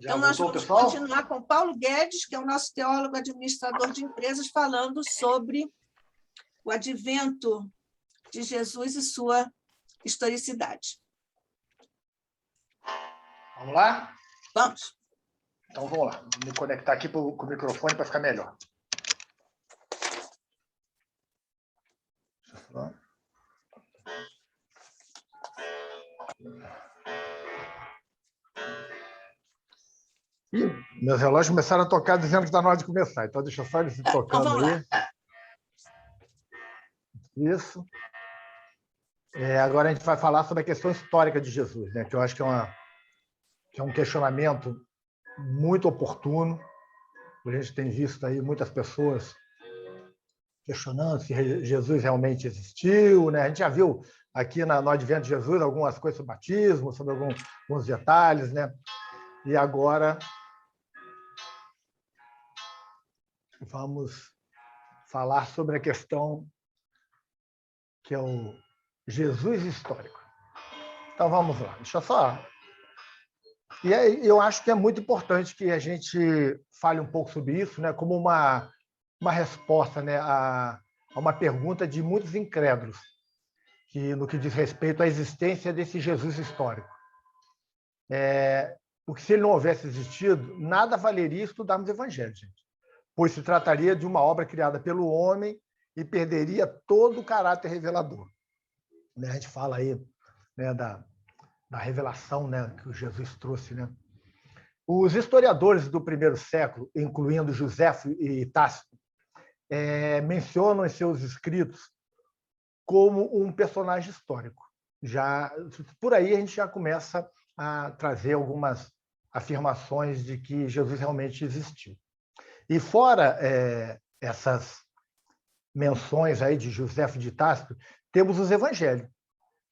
Então, nós vamos continuar com Paulo Guedes, que é o nosso teólogo administrador de empresas, falando sobre o advento de Jesus e sua historicidade. Vamos lá? Vamos. Então, vamos lá. Vou me conectar aqui com o microfone para ficar melhor. Meus relógios começaram a tocar dizendo que está na hora de começar. Então, deixa eu só eles tocando então, aí. Isso. Agora a gente vai falar sobre a questão histórica de Jesus, né? Que eu acho que é um questionamento muito oportuno. A gente tem visto aí muitas pessoas questionando se Jesus realmente existiu, né? A gente já viu aqui no Advento de Jesus algumas coisas sobre batismo, sobre alguns detalhes, né? E agora vamos falar sobre a questão que é o Jesus histórico. Então, vamos lá. Deixa eu só... E eu acho que é muito importante que a gente fale um pouco sobre isso, né, como uma resposta, né, a uma pergunta de muitos incrédulos, no que diz respeito à existência desse Jesus histórico. Porque se ele não houvesse existido, nada valeria estudarmos o Evangelho, gente, pois se trataria de uma obra criada pelo homem e perderia todo o caráter revelador. A gente fala aí, né, da revelação, né, que o Jesus trouxe, né? Os historiadores do primeiro século, incluindo Joséfo e Tácito, mencionam em seus escritos como um personagem histórico. Já por aí a gente já começa a trazer algumas afirmações de que Jesus realmente existiu. E fora essas menções aí de Joséfo e de Tácito, temos os evangelhos,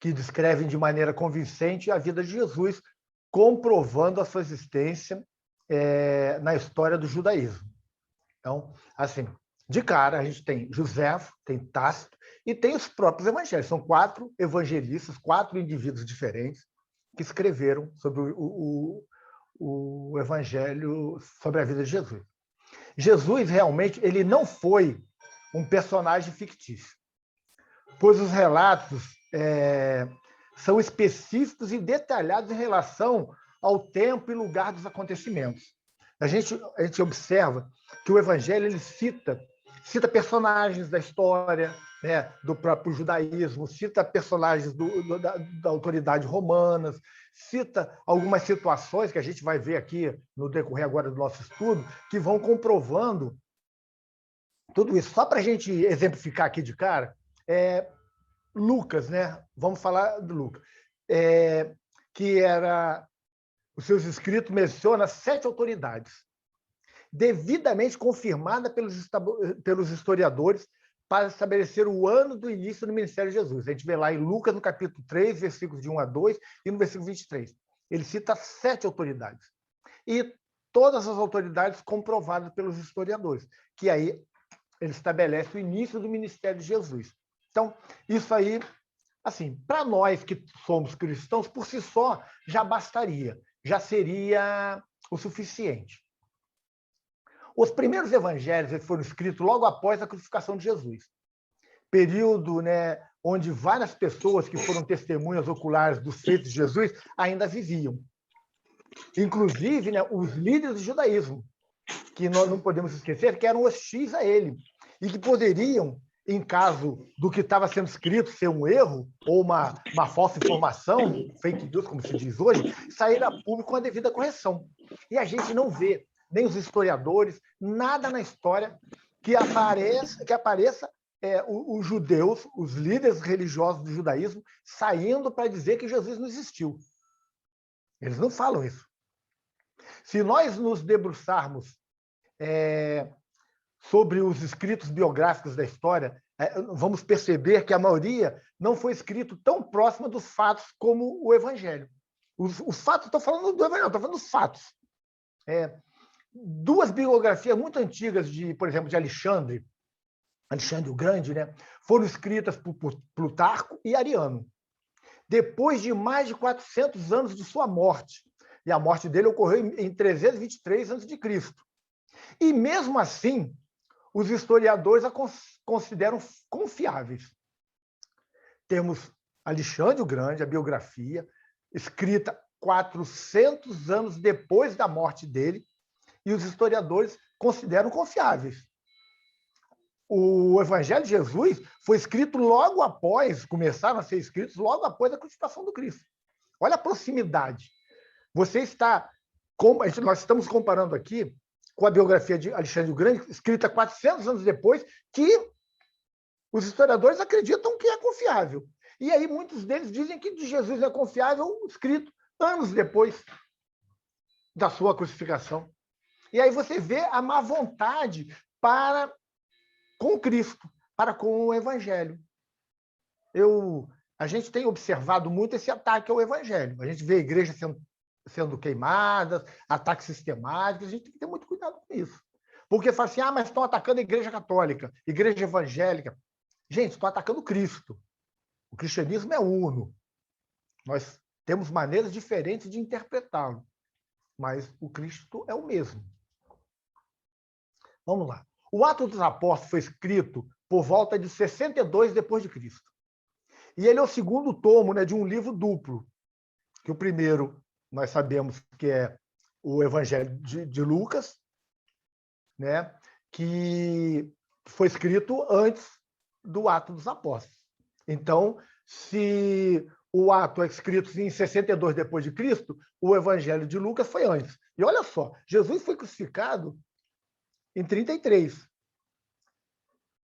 que descrevem de maneira convincente a vida de Jesus, comprovando a sua existência na história do judaísmo. Então, assim, de cara, a gente tem Joséfo, tem Tácito e tem os próprios evangelhos. São 4 evangelistas, 4 indivíduos diferentes que escreveram sobre o evangelho, sobre a vida de Jesus. Jesus, realmente, ele não foi um personagem fictício, pois os relatos são específicos e detalhados em relação ao tempo e lugar dos acontecimentos. A gente observa que o Evangelho ele cita personagens da história, né, do próprio judaísmo, cita personagens da autoridade romana, cita algumas situações que a gente vai ver aqui no decorrer agora do nosso estudo, que vão comprovando tudo isso. Só para a gente exemplificar aqui de cara, Lucas, né? Vamos falar do Lucas, que os seus escritos menciona 7 autoridades, devidamente confirmadas pelos historiadores para estabelecer o ano do início do ministério de Jesus. A gente vê lá em Lucas, no capítulo 3, versículos de 1 a 2, e no versículo 23. Ele cita 7 autoridades. E todas as autoridades comprovadas pelos historiadores, que aí ele estabelece o início do ministério de Jesus. Então, isso aí, assim, para nós que somos cristãos, por si só, já bastaria, já seria o suficiente. Os primeiros evangelhos foram escritos logo após a crucificação de Jesus, período, né, onde várias pessoas que foram testemunhas oculares dos feitos de Jesus ainda viviam. Inclusive, né, os líderes do judaísmo, que nós não podemos esquecer que eram hostis a ele, e que poderiam, em caso do que estava sendo escrito ser um erro ou uma falsa informação, fake news, como se diz hoje, sair a público com a devida correção. E a gente não vê, nem os historiadores, nada na história que apareça os judeus, os líderes religiosos do judaísmo, saindo para dizer que Jesus não existiu. Eles não falam isso. Se nós nos debruçarmos sobre os escritos biográficos da história, vamos perceber que a maioria não foi escrito tão próxima dos fatos como o Evangelho. Os fatos, estou falando do Evangelho, estou falando dos fatos. 2 biografias muito antigas, por exemplo, de Alexandre o Grande, né, foram escritas por Plutarco e Ariano. Depois de mais de 400 anos de sua morte, E a morte dele ocorreu em 323 a.C. E, mesmo assim, os historiadores a consideram confiáveis. Temos Alexandre o Grande, a biografia, escrita 400 anos depois da morte dele, e os historiadores consideram confiáveis. O Evangelho de Jesus foi escrito logo após, começaram a ser escritos logo após a crucificação do Cristo. Olha a proximidade. Nós estamos comparando aqui com a biografia de Alexandre o Grande, escrita 400 anos depois, que os historiadores acreditam que é confiável. E aí muitos deles dizem que de Jesus é confiável, escrito anos depois da sua crucificação. E aí você vê a má vontade para com Cristo, para com o Evangelho. A gente tem observado muito esse ataque ao Evangelho. A gente vê a igreja sendo queimadas, ataques sistemáticos, a gente tem que ter muito cuidado com isso. Porque fala assim, mas estão atacando a igreja católica, igreja evangélica. Gente, estão atacando Cristo. O cristianismo é uno. Nós temos maneiras diferentes de interpretá-lo, mas o Cristo é o mesmo. Vamos lá. O Atos dos Apóstolos foi escrito por volta de 62 depois de Cristo. E ele é o segundo tomo, né, de um livro duplo, que o primeiro nós sabemos que é o Evangelho de Lucas, né, que foi escrito antes do Atos dos Apóstolos. Então, se o ato é escrito em 62 depois de Cristo, o Evangelho de Lucas foi antes. E olha só, Jesus foi crucificado em 33.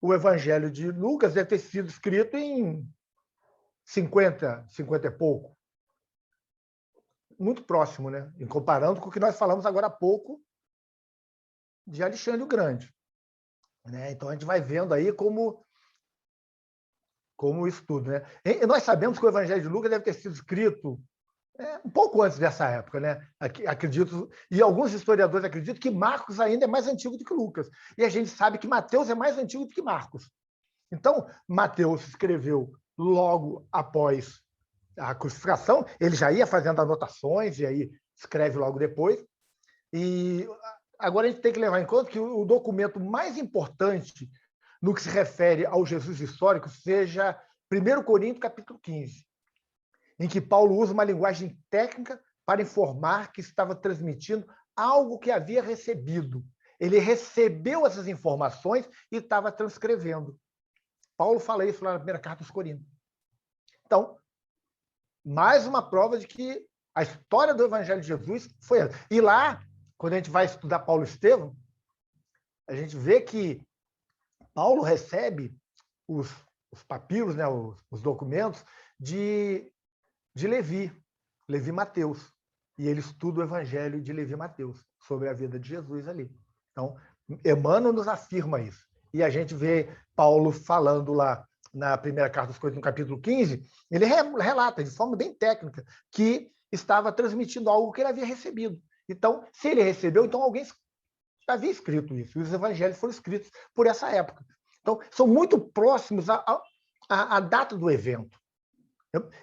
O Evangelho de Lucas deve ter sido escrito em 50 e pouco. Muito próximo, né? Em comparando com o que nós falamos agora há pouco de Alexandre o Grande. Né? Então, a gente vai vendo aí como isso tudo. Né? E nós sabemos que o Evangelho de Lucas deve ter sido escrito um pouco antes dessa época, né? Acredito, e alguns historiadores acreditam que Marcos ainda é mais antigo do que Lucas. E a gente sabe que Mateus é mais antigo do que Marcos. Então, Mateus escreveu logo após a crucificação, ele já ia fazendo anotações, e aí escreve logo depois. E agora a gente tem que levar em conta que o documento mais importante no que se refere ao Jesus histórico seja 1 Coríntios, capítulo 15. Em que Paulo usa uma linguagem técnica para informar que estava transmitindo algo que havia recebido. Ele recebeu essas informações e estava transcrevendo. Paulo fala isso lá na primeira carta aos Coríntios. Então, mais uma prova de que a história do Evangelho de Jesus foi essa. E lá, quando a gente vai estudar Paulo e Estevão, a gente vê que Paulo recebe os papiros, né, os documentos de Levi Mateus, e ele estuda o Evangelho de Levi Mateus, sobre a vida de Jesus ali. Então, Emmanuel nos afirma isso. E a gente vê Paulo falando lá na primeira carta aos Coríntios, no capítulo 15, ele relata de forma bem técnica que estava transmitindo algo que ele havia recebido. Então, se ele recebeu, então alguém havia escrito isso. E os evangelhos foram escritos por essa época. Então, são muito próximos à data do evento.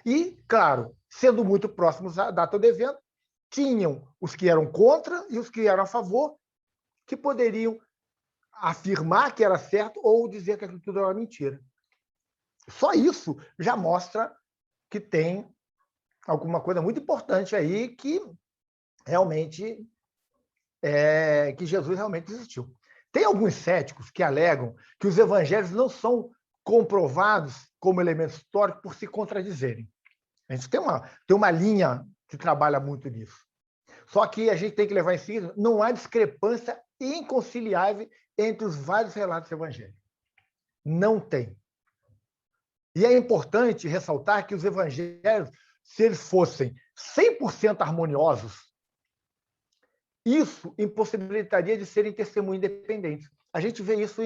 E, claro, sendo muito próximos à data do evento, tinham os que eram contra e os que eram a favor, que poderiam afirmar que era certo ou dizer que aquilo tudo era mentira. Só isso já mostra que tem alguma coisa muito importante aí que realmente que Jesus realmente existiu. Tem alguns céticos que alegam que os evangelhos não são comprovados como elemento histórico por se contradizerem. A gente tem uma linha que trabalha muito nisso. Só que a gente tem que levar em si, não há discrepância inconciliável entre os vários relatos evangélicos. Não tem. E é importante ressaltar que os evangelhos, se eles fossem 100% harmoniosos, isso impossibilitaria de serem testemunhos independentes. A gente vê isso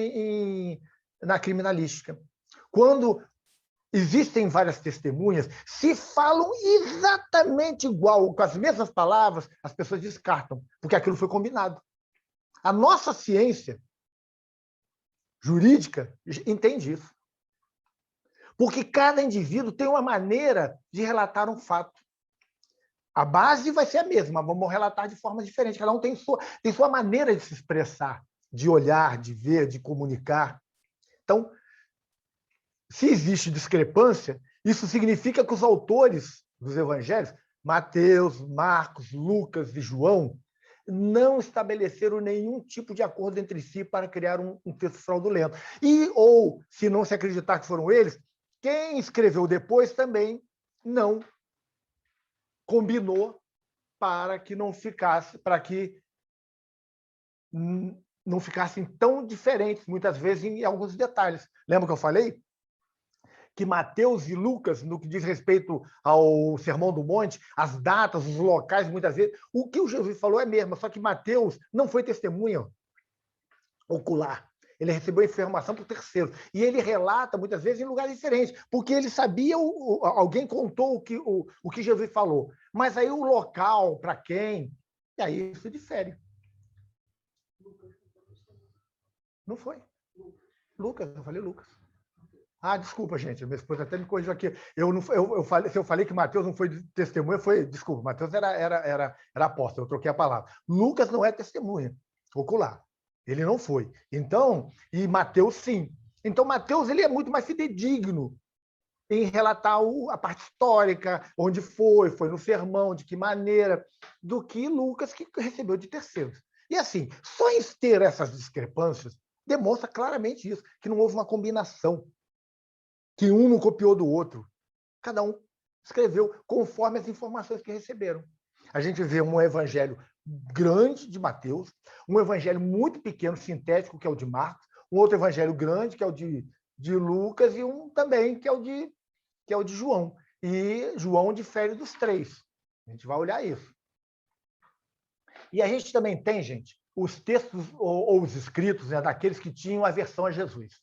na criminalística. Quando existem várias testemunhas, se falam exatamente igual, com as mesmas palavras, as pessoas descartam, porque aquilo foi combinado. A nossa ciência jurídica entende isso. Porque cada indivíduo tem uma maneira de relatar um fato. A base vai ser a mesma, vamos relatar de forma diferente. Cada um tem sua maneira de se expressar, de olhar, de ver, de comunicar. Então, se existe discrepância, isso significa que os autores dos evangelhos, Mateus, Marcos, Lucas e João, não estabeleceram nenhum tipo de acordo entre si para criar um texto fraudulento. Ou, se não se acreditar que foram eles, quem escreveu depois também não combinou para que não ficassem tão diferentes, muitas vezes, em alguns detalhes. Lembra que eu falei? Que Mateus e Lucas, no que diz respeito ao Sermão do Monte, as datas, os locais, muitas vezes, o que o Jesus falou é mesmo, só que Mateus não foi testemunha ocular. Ele recebeu informação por terceiros. E ele relata, muitas vezes, em lugares diferentes, porque ele sabia, alguém contou o que Jesus falou. Mas aí o local, para quem, e aí isso difere. Não foi. Lucas, eu falei Lucas. Ah, desculpa, gente. Minha esposa até me corrigiu aqui. Se eu falei que Mateus não foi testemunha, foi. Desculpa, Mateus era apóstolo, eu troquei a palavra. Lucas não é testemunha ocular. Ele não foi. Então, e Mateus sim. Então, Mateus ele é muito mais fidedigno em relatar a parte histórica, onde foi no sermão, de que maneira, do que Lucas, que recebeu de terceiros. E assim, só em ter essas discrepâncias, demonstra claramente isso, que não houve uma combinação, que um não copiou do outro. Cada um escreveu conforme as informações que receberam. A gente vê um evangelho grande de Mateus, um evangelho muito pequeno, sintético, que é o de Marcos, um outro evangelho grande, que é o de Lucas, e um também, que é o de João. E João difere dos três. A gente vai olhar isso. E a gente também tem, gente, os textos ou os escritos, né, daqueles que tinham aversão a Jesus.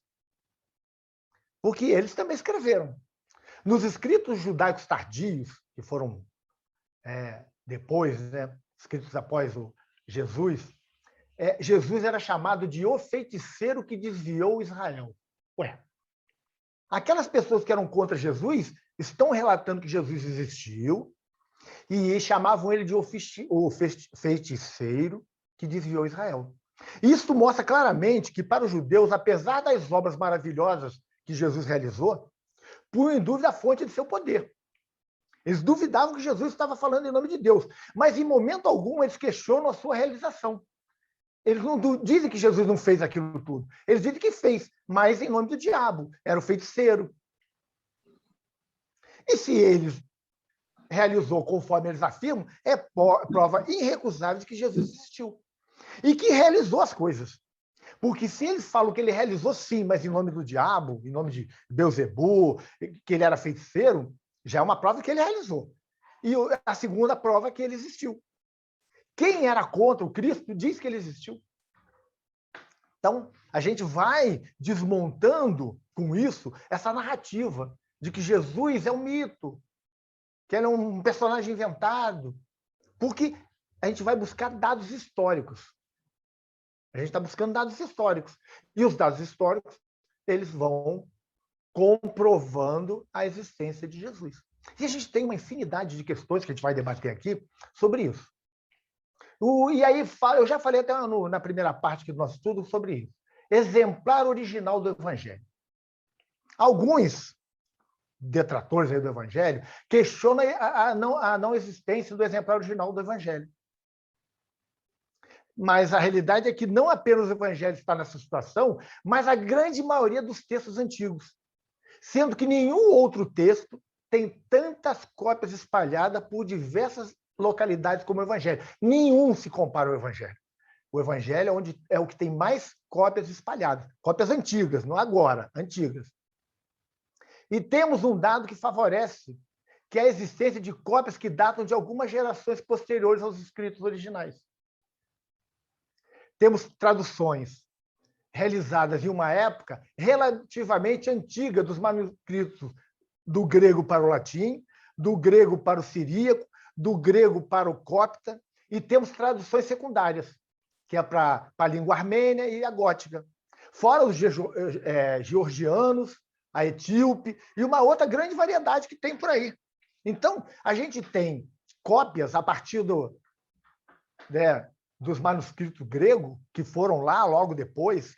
Porque eles também escreveram. Nos escritos judaicos tardios, que foram depois, né, escritos após o Jesus, Jesus era chamado de o feiticeiro que desviou Israel. Ué, aquelas pessoas que eram contra Jesus estão relatando que Jesus existiu e chamavam ele de o feiticeiro que desviou Israel. Isso mostra claramente que, para os judeus, apesar das obras maravilhosas que Jesus realizou, punham em dúvida a fonte de seu poder. Eles duvidavam que Jesus estava falando em nome de Deus, mas em momento algum eles questionam a sua realização. Eles não dizem que Jesus não fez aquilo tudo. Eles dizem que fez, mas em nome do diabo. Era o feiticeiro. E se ele realizou conforme eles afirmam, é prova irrecusável de que Jesus existiu. E que realizou as coisas. Porque se eles falam que ele realizou sim, mas em nome do diabo, em nome de Beelzebu, que ele era feiticeiro, já é uma prova que ele realizou. E a segunda prova é que ele existiu. Quem era contra o Cristo diz que ele existiu. Então, a gente vai desmontando com isso essa narrativa de que Jesus é um mito, que ele é um personagem inventado, porque a gente vai buscar dados históricos. A gente está buscando dados históricos. E os dados históricos, eles vão comprovando a existência de Jesus. E a gente tem uma infinidade de questões que a gente vai debater aqui sobre isso. E aí, eu já falei até na primeira parte do nosso estudo sobre isso. Exemplar original do Evangelho. Alguns detratores do Evangelho questionam a não existência do exemplar original do Evangelho. Mas a realidade é que não apenas o Evangelho está nessa situação, mas a grande maioria dos textos antigos. Sendo que nenhum outro texto tem tantas cópias espalhadas por diversas localidades como o Evangelho. Nenhum se compara ao Evangelho. O Evangelho é o que tem mais cópias espalhadas. Cópias antigas, não agora, antigas. E temos um dado que favorece, que é a existência de cópias que datam de algumas gerações posteriores aos escritos originais. Temos traduções realizadas em uma época relativamente antiga dos manuscritos do grego para o latim, do grego para o siríaco, do grego para o copta, e temos traduções secundárias, que é para a língua armênia e a gótica. Fora os georgianos, a etíope e uma outra grande variedade que tem por aí. Então, a gente tem cópias a partir dos manuscritos gregos, que foram lá logo depois,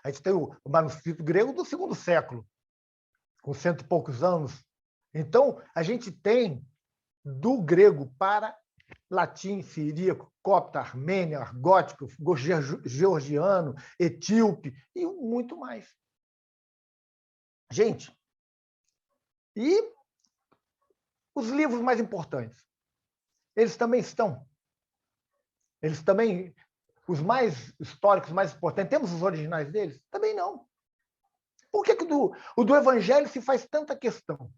a gente tem o manuscrito grego do segundo século, com 100 e poucos anos. Então, a gente tem do grego para latim, siríaco, copta, armênio, argótico, georgiano, etíope e muito mais. Gente, e os livros mais importantes? Eles também estão. Eles também, os mais históricos, mais importantes, temos os originais deles? Também não. Por que o do Evangelho se faz tanta questão?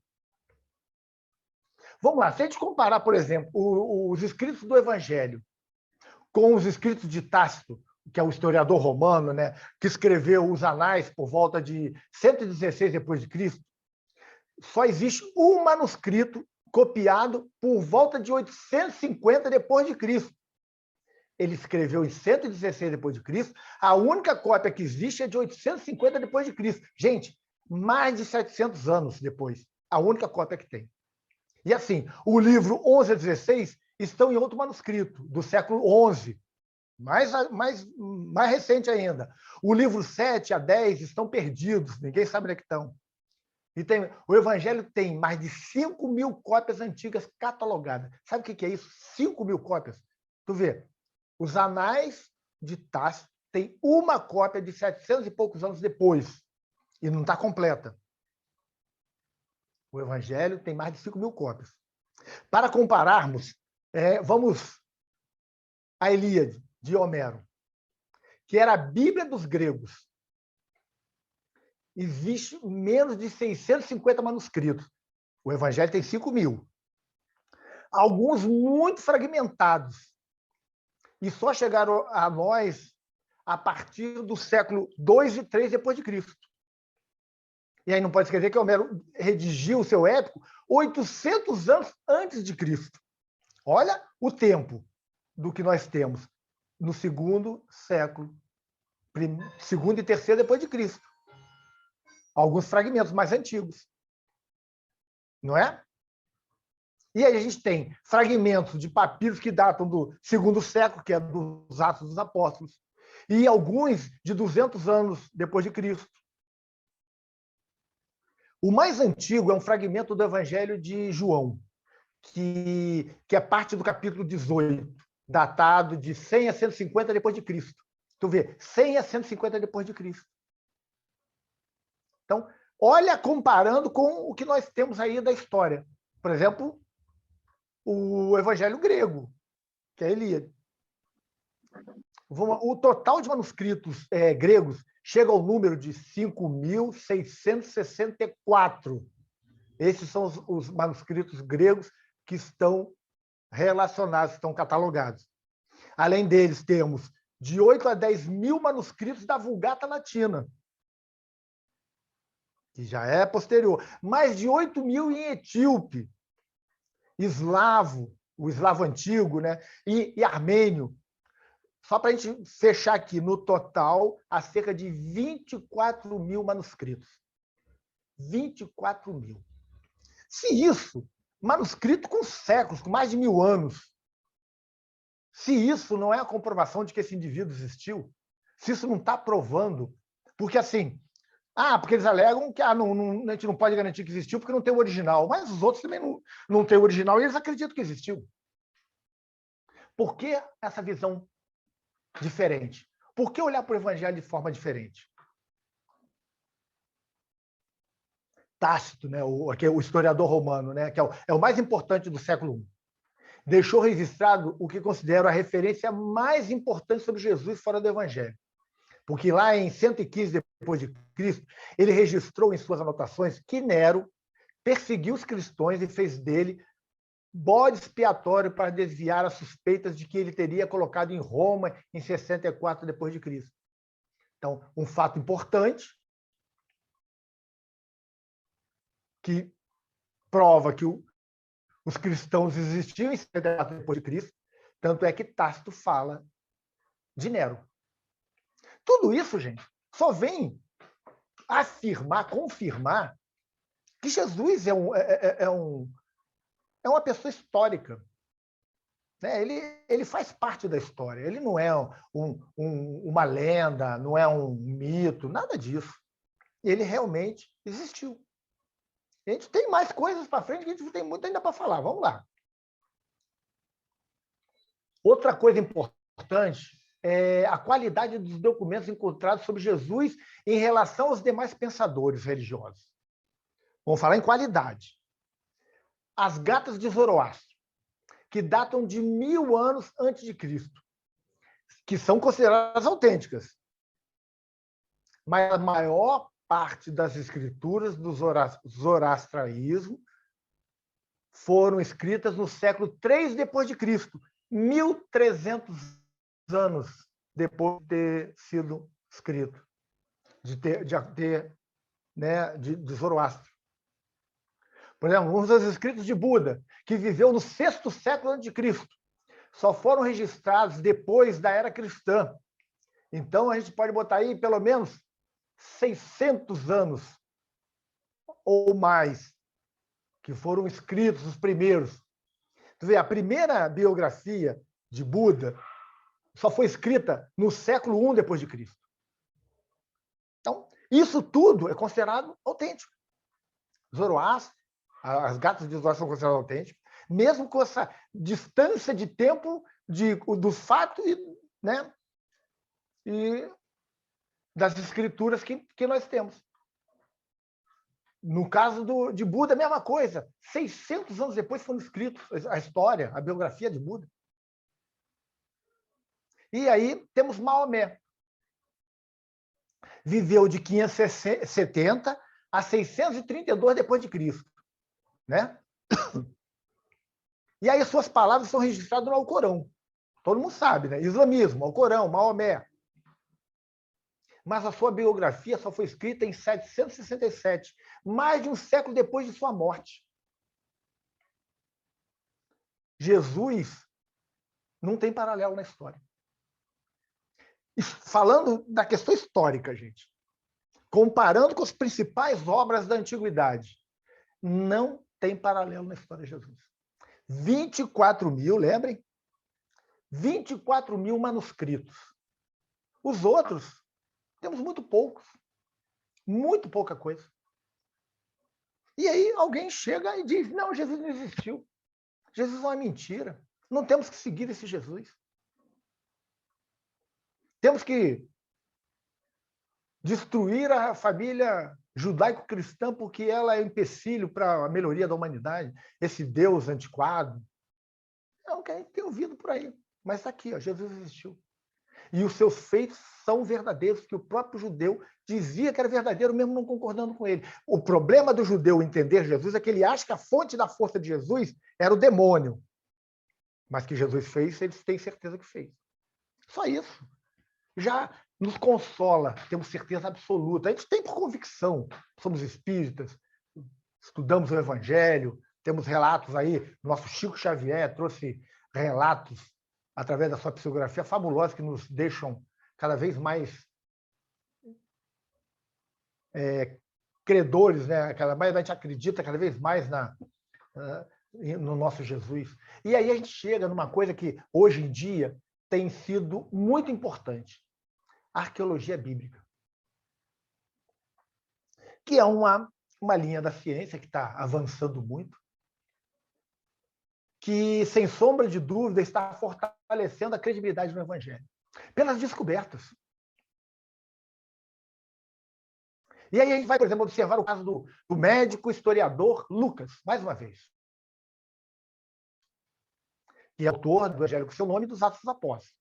Vamos lá, se a gente comparar, por exemplo, os escritos do Evangelho com os escritos de Tácito, que é o historiador romano, né, que escreveu os Anais por volta de 116 depois de Cristo, só existe um manuscrito copiado por volta de 850 depois de Cristo. Ele escreveu em 116 depois de Cristo. A única cópia que existe é de 850 depois de Cristo. Gente, mais de 700 anos depois, a única cópia que tem. E assim, o livro 11 a 16 estão em outro manuscrito, do século 11, mais recente ainda. O livro 7 a 10 estão perdidos, ninguém sabe onde é que estão. E o Evangelho tem mais de 5.000 cópias antigas catalogadas. Sabe o que é isso? 5.000 cópias. Tu vê, os Anais de Tácito têm uma cópia de 700 e poucos anos depois, e não está completa. O Evangelho tem mais de 5.000 cópias. Para compararmos, vamos à Ilíade, de Homero, que era a Bíblia dos gregos. Existe menos de 650 manuscritos. O Evangelho tem 5.000. Alguns muito fragmentados. E só chegaram a nós a partir do século 2 e 3 depois de Cristo. E aí não pode esquecer que Homero redigiu o seu épico 800 anos antes de Cristo. Olha o tempo do que nós temos no segundo século, segundo e terceiro depois de Cristo. Alguns fragmentos mais antigos. Não é? E aí a gente tem fragmentos de papiros que datam do segundo século, que é dos Atos dos Apóstolos, e alguns de 200 anos depois de Cristo. O mais antigo é um fragmento do Evangelho de João, que é parte do capítulo 18, datado de 100 a 150 depois de Cristo. Tu vê, 100 a 150 depois de Cristo. Então, olha comparando com o que nós temos aí da história. Por exemplo, o Evangelho grego, que é a Ilíada. O total de manuscritos gregos chega ao número de 5.664. Esses são os manuscritos gregos que estão relacionados, estão catalogados. Além deles, temos de 8 a 10 mil manuscritos da Vulgata Latina, que já é posterior. Mais de 8.000 em etíope, eslavo, o eslavo antigo, né? e armênio. Só para a gente fechar aqui, no total, há cerca de 24.000 manuscritos. 24.000. Se isso, manuscrito com séculos, com mais de 1.000 anos, se isso não é a comprovação de que esse indivíduo existiu, se isso não está provando, porque assim, porque eles alegam que a gente não pode garantir que existiu porque não tem o original, mas os outros também não têm o original e eles acreditam que existiu. Por que essa visão diferente? Por que olhar para o Evangelho de forma diferente? Tácito, né, o historiador romano, né, que é o mais importante do século I, deixou registrado o que considero a referência mais importante sobre Jesus fora do Evangelho. Porque lá em 115 depois de Cristo, ele registrou em suas anotações que Nero perseguiu os cristãos e fez dele bode expiatório para desviar as suspeitas de que ele teria colocado em Roma em 64 depois de Cristo. Então, um fato importante que prova que os cristãos existiam em 64 depois de Cristo, tanto é que Tácito fala de Nero. Tudo isso, gente, só vem afirmar, confirmar que Jesus é uma pessoa histórica. né? Ele faz parte da história. Ele não é uma lenda, não é um mito, nada disso. Ele realmente existiu. A gente tem mais coisas para frente, que a gente tem muito ainda para falar. Vamos lá. Outra coisa importante é a qualidade dos documentos encontrados sobre Jesus em relação aos demais pensadores religiosos. Vamos falar em qualidade. As gatas de Zoroastro, que datam de 1000 anos antes de Cristo, que são consideradas autênticas. Mas a maior parte das escrituras do zoroastraísmo foram escritas no século 3 depois de Cristo, 1300 anos depois de ter sido escrito, de Zoroastro. Por exemplo, um dos escritos de Buda, que viveu no 6º século antes de Cristo, só foram registrados depois da era cristã. Então, a gente pode botar aí pelo menos 600 anos ou mais que foram escritos, os primeiros. Tu vê, a primeira biografia de Buda só foi escrita no século I depois de Cristo. Então, isso tudo é considerado autêntico. Zoroastro, as gatas de Zoroastro são consideradas autênticas, mesmo com essa distância de tempo do fato e das escrituras que nós temos. No caso de Buda, a mesma coisa. 600 anos depois foram escritos a história, a biografia de Buda. E aí temos Maomé. Viveu de 570 a 632 depois de Cristo, né? E aí suas palavras são registradas no Alcorão. Todo mundo sabe, né? Islamismo, Alcorão, Maomé. Mas a sua biografia só foi escrita em 767, mais de um século depois de sua morte. Jesus não tem paralelo na história. Falando da questão histórica, gente, comparando com as principais obras da antiguidade, não tem paralelo na história de Jesus. 24.000, lembrem? 24.000 manuscritos. Os outros, temos muito poucos. Muito pouca coisa. E aí alguém chega e diz, não, Jesus não existiu. Jesus é uma mentira. Não temos que seguir esse Jesus. Temos que destruir a família judaico-cristã porque ela é um empecilho para a melhoria da humanidade. Esse Deus antiquado. É o que a gente tem ouvido por aí. Mas está aqui, ó, Jesus existiu. E os seus feitos são verdadeiros, que o próprio judeu dizia que era verdadeiro, mesmo não concordando com ele. O problema do judeu entender Jesus é que ele acha que a fonte da força de Jesus era o demônio. Mas que Jesus fez, eles têm certeza que fez. Só isso. Já nos consola, temos certeza absoluta. A gente tem por convicção. Somos espíritas, estudamos o Evangelho, temos relatos aí. Nosso Chico Xavier trouxe relatos através da sua psicografia fabulosa, que nos deixam cada vez mais credores, né? A gente acredita cada vez mais no nosso Jesus. E aí a gente chega numa coisa que, hoje em dia, tem sido muito importante. A arqueologia bíblica. Que é uma linha da ciência que está avançando muito, que, sem sombra de dúvida, está fortalecendo a credibilidade do Evangelho. Pelas descobertas. E aí a gente vai, por exemplo, observar o caso do médico historiador Lucas, mais uma vez. Que é autor do Evangelho com seu nome e dos Atos dos Apóstolos,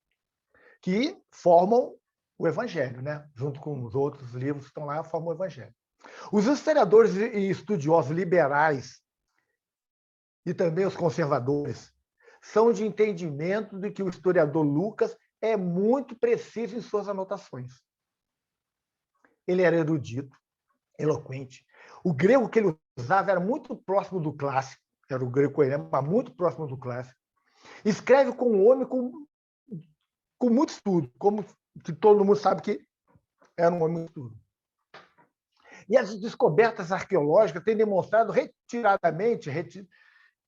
que formam o Evangelho, né? Junto com os outros livros que estão lá, formam o Evangelho. Os historiadores e estudiosos liberais e também os conservadores são de entendimento de que o historiador Lucas é muito preciso em suas anotações. Ele era erudito, eloquente. O grego que ele usava era muito próximo do clássico, era o grego coerente, mas muito próximo do clássico. Escreve com um homem com muito estudo, como que todo mundo sabe que era um homem muito estudo. E as descobertas arqueológicas têm demonstrado retiradamente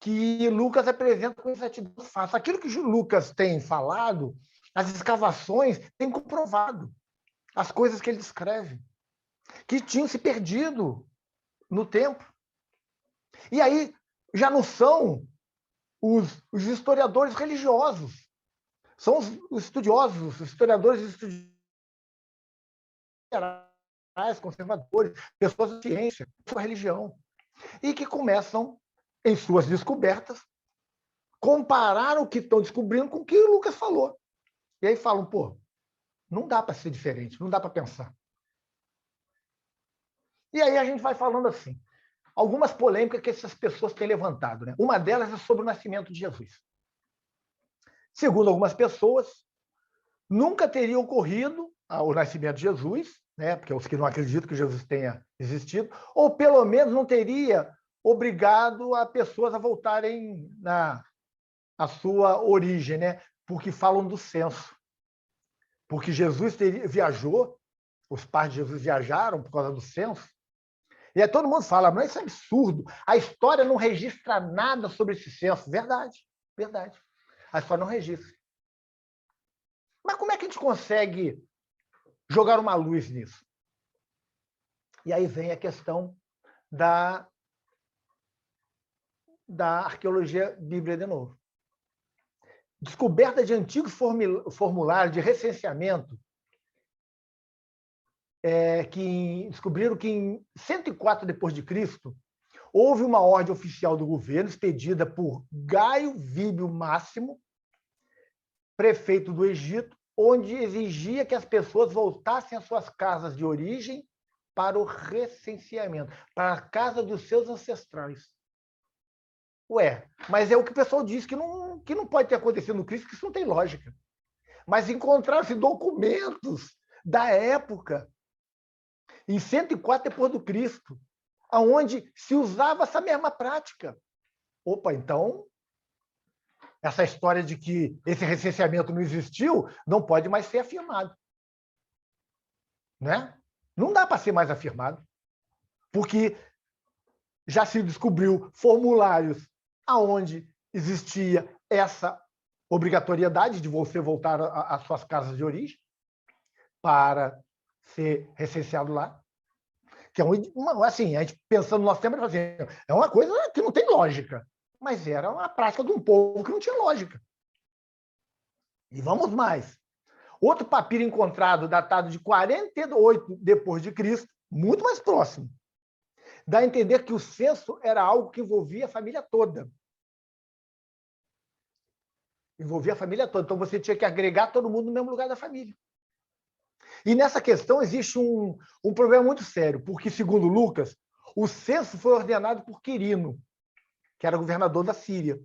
que Lucas apresenta com exatidão os fatos. Aquilo que Lucas tem falado, as escavações têm comprovado as coisas que ele descreve, que tinham se perdido no tempo. E aí já não são os historiadores religiosos, são os estudiosos, os historiadores estudiosos, conservadores, pessoas da ciência, sua religião, e que começam, em suas descobertas, comparar o que estão descobrindo com o que o Lucas falou. E aí falam, pô, não dá para ser diferente, não dá para pensar. E aí a gente vai falando assim, algumas polêmicas que essas pessoas têm levantado, né? Uma delas é sobre o nascimento de Jesus. Segundo algumas pessoas, nunca teria ocorrido o nascimento de Jesus, né? Porque os que não acreditam que Jesus tenha existido, ou pelo menos não teria obrigado a pessoas a voltarem à sua origem, né? Porque falam do censo. Porque Jesus viajou, os pais de Jesus viajaram por causa do censo, e aí todo mundo fala, mas isso é absurdo, a história não registra nada sobre esse censo. Verdade, verdade. A história não registra. Mas como é que a gente consegue jogar uma luz nisso? E aí vem a questão da arqueologia bíblica de novo. Descoberta de antigos formulários de recenseamento que descobriram que em 104 depois de Cristo houve uma ordem oficial do governo expedida por Gaio Víbio Máximo, prefeito do Egito, onde exigia que as pessoas voltassem às suas casas de origem para o recenseamento, para a casa dos seus ancestrais. Ué, mas é o que o pessoal diz, que não pode ter acontecido no Cristo, que isso não tem lógica. Mas encontraram-se documentos da época, em 104 depois do Cristo, onde se usava essa mesma prática. Opa, então, essa história de que esse recenseamento não existiu não pode mais ser afirmado. Né? Não dá para ser mais afirmado, porque já se descobriu formulários onde existia essa obrigatoriedade de você voltar às suas casas de origem para ser recenseado lá. Que é assim, a gente pensando no nosso tempo, é uma coisa que não tem lógica, mas era uma prática de um povo que não tinha lógica. E vamos mais. Outro papiro encontrado, datado de 48 depois de Cristo, muito mais próximo, dá a entender que o censo era algo que envolvia a família toda. Envolvia a família toda. Então, você tinha que agregar todo mundo no mesmo lugar da família. E nessa questão existe um problema muito sério, porque, segundo Lucas, o censo foi ordenado por Quirino, que era governador da Síria,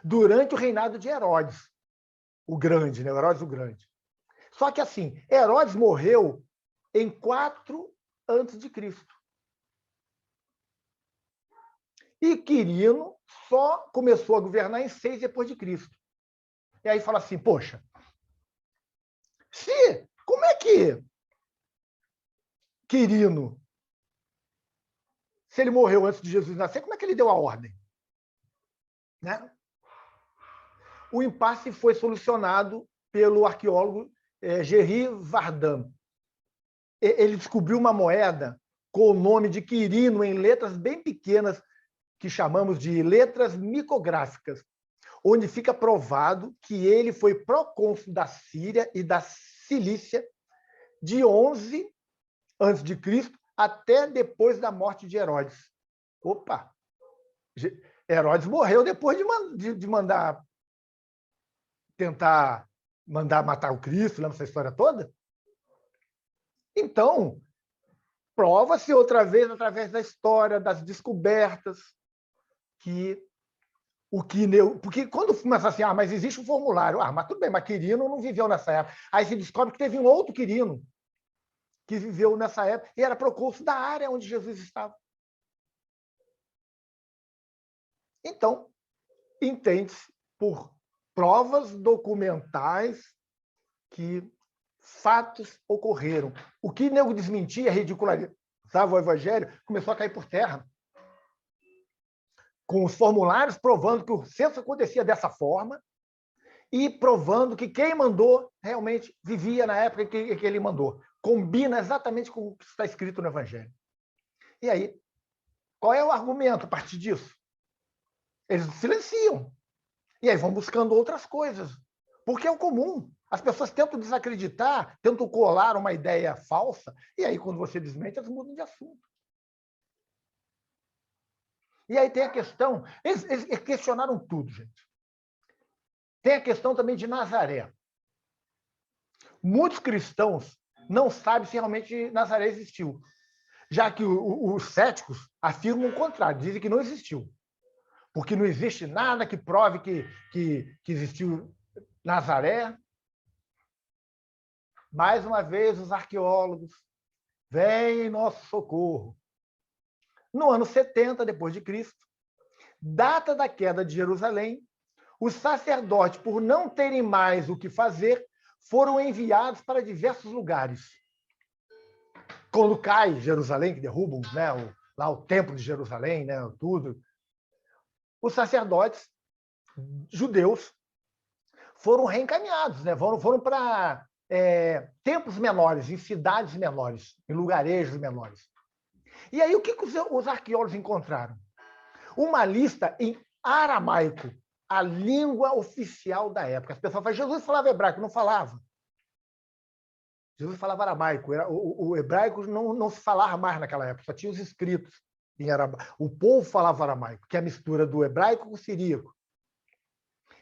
durante o reinado de Herodes, o Grande, né? Herodes o Grande. Só que, assim, Herodes morreu em 4 a.C. E Quirino só começou a governar em 6 depois de Cristo. E aí fala assim, poxa, como é que Quirino, se ele morreu antes de Jesus nascer, como é que ele deu a ordem? Né? O impasse foi solucionado pelo arqueólogo Gerry Vardan. Ele descobriu uma moeda com o nome de Quirino em letras bem pequenas, que chamamos de letras micográficas, onde fica provado que ele foi procônsul da Síria e da Cilícia de 11 a.C. até depois da morte de Herodes. Opa! Herodes morreu depois de tentar mandar matar o Cristo, lembra essa história toda? Então, prova-se outra vez, através da história, das descobertas, que o Quirino... Porque quando começa assim, mas existe um formulário. Mas tudo bem, mas Quirino não viveu nessa época. Aí se descobre que teve um outro Quirino que viveu nessa época e era procônsul da área onde Jesus estava. Então, entende-se por provas documentais que fatos ocorreram. O que nego desmentia, ridicularizava o evangelho, começou a cair por terra. com os formulários provando que o censo acontecia dessa forma e provando que quem mandou realmente vivia na época que ele mandou. Combina exatamente com o que está escrito no Evangelho. E aí, qual é o argumento a partir disso? Eles silenciam. E aí vão buscando outras coisas. Porque é o comum. As pessoas tentam desacreditar, tentam colar uma ideia falsa, e aí, quando você desmente, elas mudam de assunto. E aí tem a questão... Eles questionaram tudo, gente. Tem a questão também de Nazaré. Muitos cristãos não sabem se realmente Nazaré existiu, já que os céticos afirmam o contrário, dizem que não existiu, porque não existe nada que prove que existiu Nazaré. Mais uma vez, os arqueólogos vêm em nosso socorro. No ano 70 depois de Cristo, data da queda de Jerusalém, os sacerdotes, por não terem mais o que fazer, foram enviados para diversos lugares. Quando cai Jerusalém, que derrubam, né, lá o templo de Jerusalém, né, tudo, os sacerdotes judeus foram reencaminhados, né, foram para templos menores, em cidades menores, em lugarejos menores. E aí, o que os arqueólogos encontraram? Uma lista em aramaico, a língua oficial da época. As pessoas falam, Jesus falava hebraico, não falava. Jesus falava aramaico. O hebraico não se falava mais naquela época, só tinha os escritos em aramaico. O povo falava aramaico, que é a mistura do hebraico com o siríaco.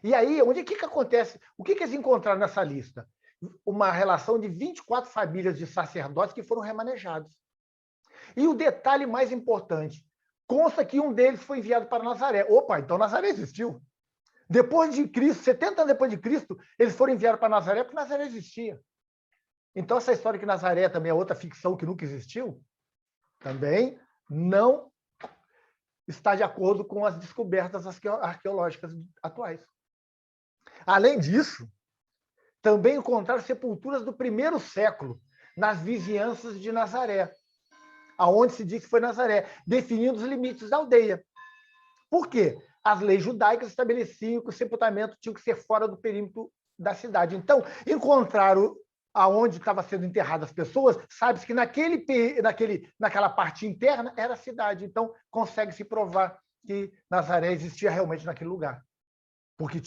E aí, o que acontece? O que eles encontraram nessa lista? Uma relação de 24 famílias de sacerdotes que foram remanejados. E o detalhe mais importante, consta que um deles foi enviado para Nazaré. Opa, então Nazaré existiu. Depois de Cristo, 70 anos depois de Cristo, eles foram enviados para Nazaré porque Nazaré existia. Então, essa história que Nazaré também é outra ficção que nunca existiu, também não está de acordo com as descobertas arqueológicas atuais. Além disso, também encontraram sepulturas do primeiro século nas vizinhanças de Nazaré, aonde se diz que foi Nazaré, definindo os limites da aldeia. Por quê? As leis judaicas estabeleciam que o sepultamento tinha que ser fora do perímetro da cidade. Então, encontraram aonde estavam sendo enterradas as pessoas, sabe-se que naquela parte interna era a cidade. Então, consegue-se provar que Nazaré existia realmente naquele lugar. Porque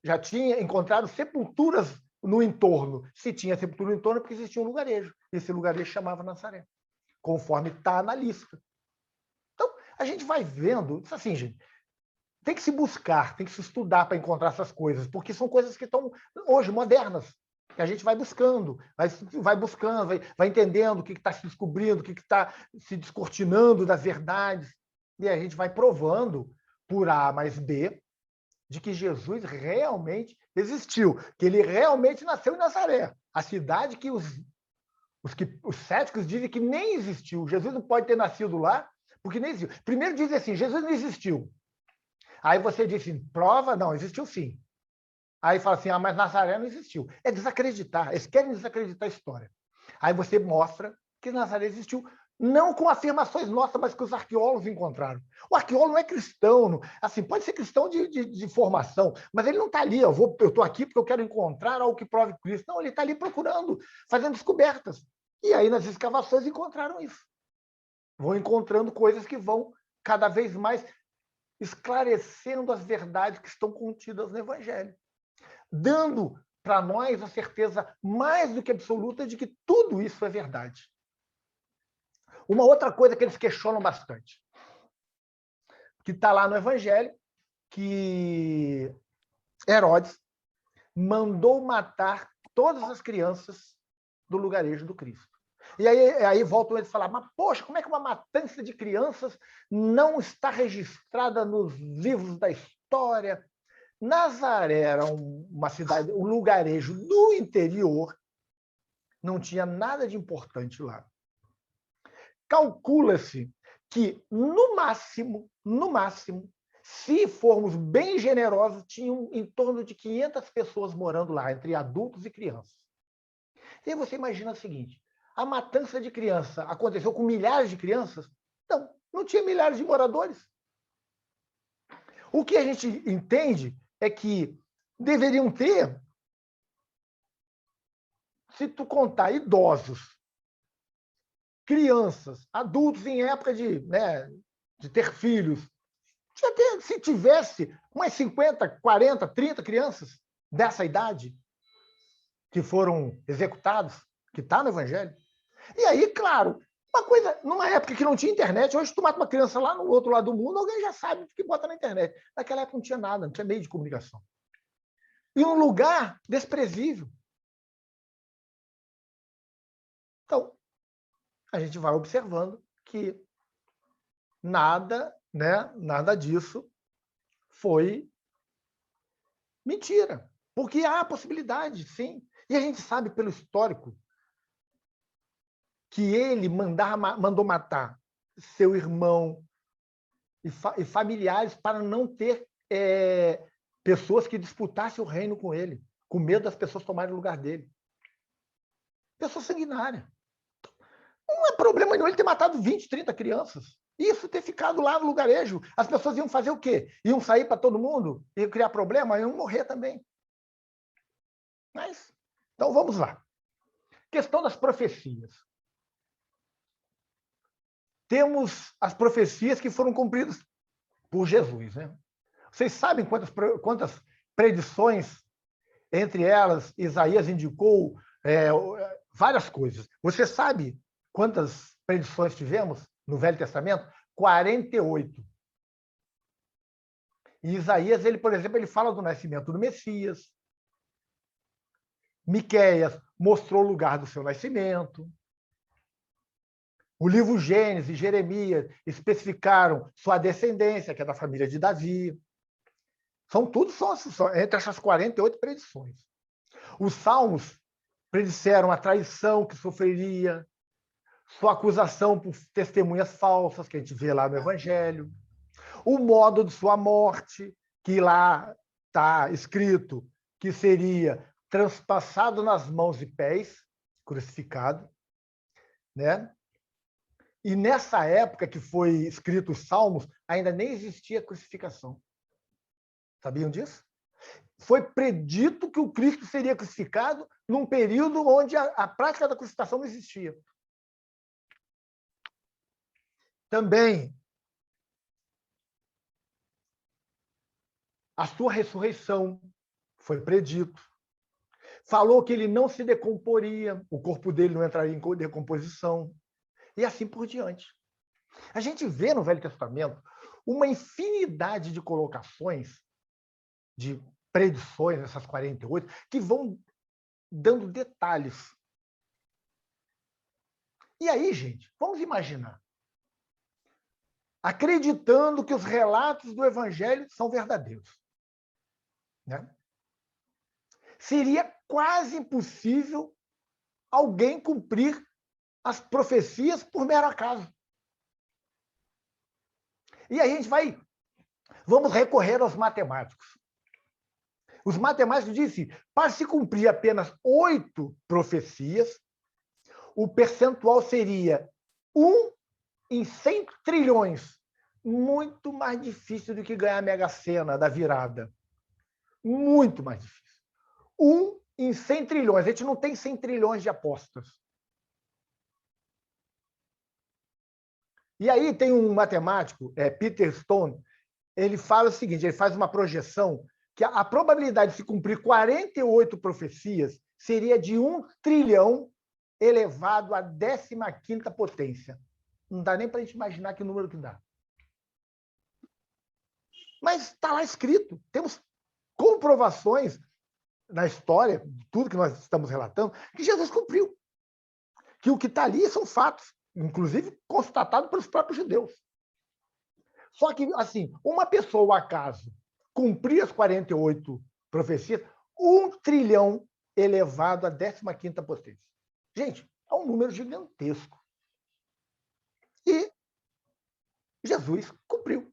já tinha encontrado sepulturas no entorno. Se tinha sepultura no entorno, é porque existia um lugarejo. Esse lugarejo chamava Nazaré, conforme está na lista. Então, a gente vai vendo, assim, gente, tem que se buscar, tem que se estudar para encontrar essas coisas, porque são coisas que estão hoje modernas, que a gente vai buscando, vai entendendo o que está se descobrindo, o que está se descortinando das verdades, e a gente vai provando, por A mais B, de que Jesus realmente existiu, que ele realmente nasceu em Nazaré, a cidade que os céticos dizem que nem existiu. Jesus não pode ter nascido lá, porque nem existiu. Primeiro dizem assim, Jesus não existiu. Aí você diz assim, prova? Não, existiu sim. Aí fala assim, mas Nazaré não existiu. É desacreditar, eles querem desacreditar a história. Aí você mostra que Nazaré existiu, não com afirmações nossas, mas que os arqueólogos encontraram. O arqueólogo não é cristão, assim, pode ser cristão de formação, mas ele não está ali, eu estou aqui porque eu quero encontrar algo que prove Cristo. Não, ele está ali procurando, fazendo descobertas. E aí, nas escavações, encontraram isso. Vão encontrando coisas que vão cada vez mais esclarecendo as verdades que estão contidas no Evangelho, dando para nós a certeza mais do que absoluta de que tudo isso é verdade. Uma outra coisa que eles questionam bastante, que está lá no Evangelho, que Herodes mandou matar todas as crianças do lugarejo do Cristo. E aí voltam eles a falar, mas poxa, como é que uma matança de crianças não está registrada nos livros da história? Nazaré era uma cidade, um lugarejo do interior, não tinha nada de importante lá. Calcula-se que, no máximo, se formos bem generosos, tinham em torno de 500 pessoas morando lá, entre adultos e crianças. E aí você imagina o seguinte, a matança de criança aconteceu com milhares de crianças? Não tinha milhares de moradores. O que a gente entende é que deveriam ter, se tu contar idosos, crianças, adultos em época de ter filhos, se tivesse umas 50, 40, 30 crianças dessa idade que foram executados, que está no Evangelho. E aí, claro, uma coisa, numa época que não tinha internet, hoje tu mata uma criança lá no outro lado do mundo, alguém já sabe o que bota na internet. Naquela época não tinha nada, não tinha meio de comunicação. E um lugar desprezível. Então, a gente vai observando que nada disso foi mentira. Porque há a possibilidade, sim. E a gente sabe pelo histórico que ele mandou matar seu irmão e familiares para não ter pessoas que disputassem o reino com ele, com medo das pessoas tomarem o lugar dele. Pessoa sanguinária. Não é problema nenhum ele ter matado 20, 30 crianças. Isso ter ficado lá no lugarejo. As pessoas iam fazer o quê? Iam sair para todo mundo? Iam criar problema? Iam morrer também. Mas, então vamos lá. Questão das profecias. Temos as profecias que foram cumpridas por Jesus, né? Vocês sabem quantas predições, entre elas, Isaías indicou várias coisas. Você sabe quantas predições tivemos no Velho Testamento? 48. E Isaías, por exemplo, ele fala do nascimento do Messias. Miqueias mostrou o lugar do seu nascimento. O livro Gênesis e Jeremias especificaram sua descendência, que é da família de Davi. São entre essas 48 predições. Os Salmos predisseram a traição que sofreria, sua acusação por testemunhas falsas, que a gente vê lá no Evangelho, o modo de sua morte, que lá está escrito que seria transpassado nas mãos e pés, crucificado, né? E nessa época que foi escrito os Salmos, ainda nem existia crucificação. Sabiam disso? Foi predito que o Cristo seria crucificado num período onde a prática da crucificação não existia. Também, a sua ressurreição foi predito. Falou que ele não se decomporia, o corpo dele não entraria em decomposição, e assim por diante. A gente vê no Velho Testamento uma infinidade de colocações, de predições, essas 48, que vão dando detalhes. E aí, gente, vamos imaginar. Acreditando que os relatos do Evangelho são verdadeiros, né? Seria quase impossível alguém cumprir as profecias por mero acaso. E aí a gente vamos recorrer aos matemáticos. Os matemáticos dizem que, para se cumprir apenas 8 profecias, o percentual seria 1 em 100 trilhões. Muito mais difícil do que ganhar a Mega Sena da virada. Muito mais difícil. 1 em 100 trilhões. A gente não tem 100 trilhões de apostas. E aí tem um matemático, Peter Stone, ele fala o seguinte, ele faz uma projeção que a probabilidade de se cumprir 48 profecias seria de 1 trilhão elevado à 15ª potência. Não dá nem para a gente imaginar que número que dá. Mas está lá escrito. Temos comprovações na história, de tudo que nós estamos relatando, que Jesus cumpriu. Que o que está ali são fatos, inclusive constatados pelos próprios judeus. Só que, assim, uma pessoa, ao acaso, cumprir as 48 profecias, 1 trilhão elevado à 15ª potência. Gente, é um número gigantesco. E Jesus cumpriu.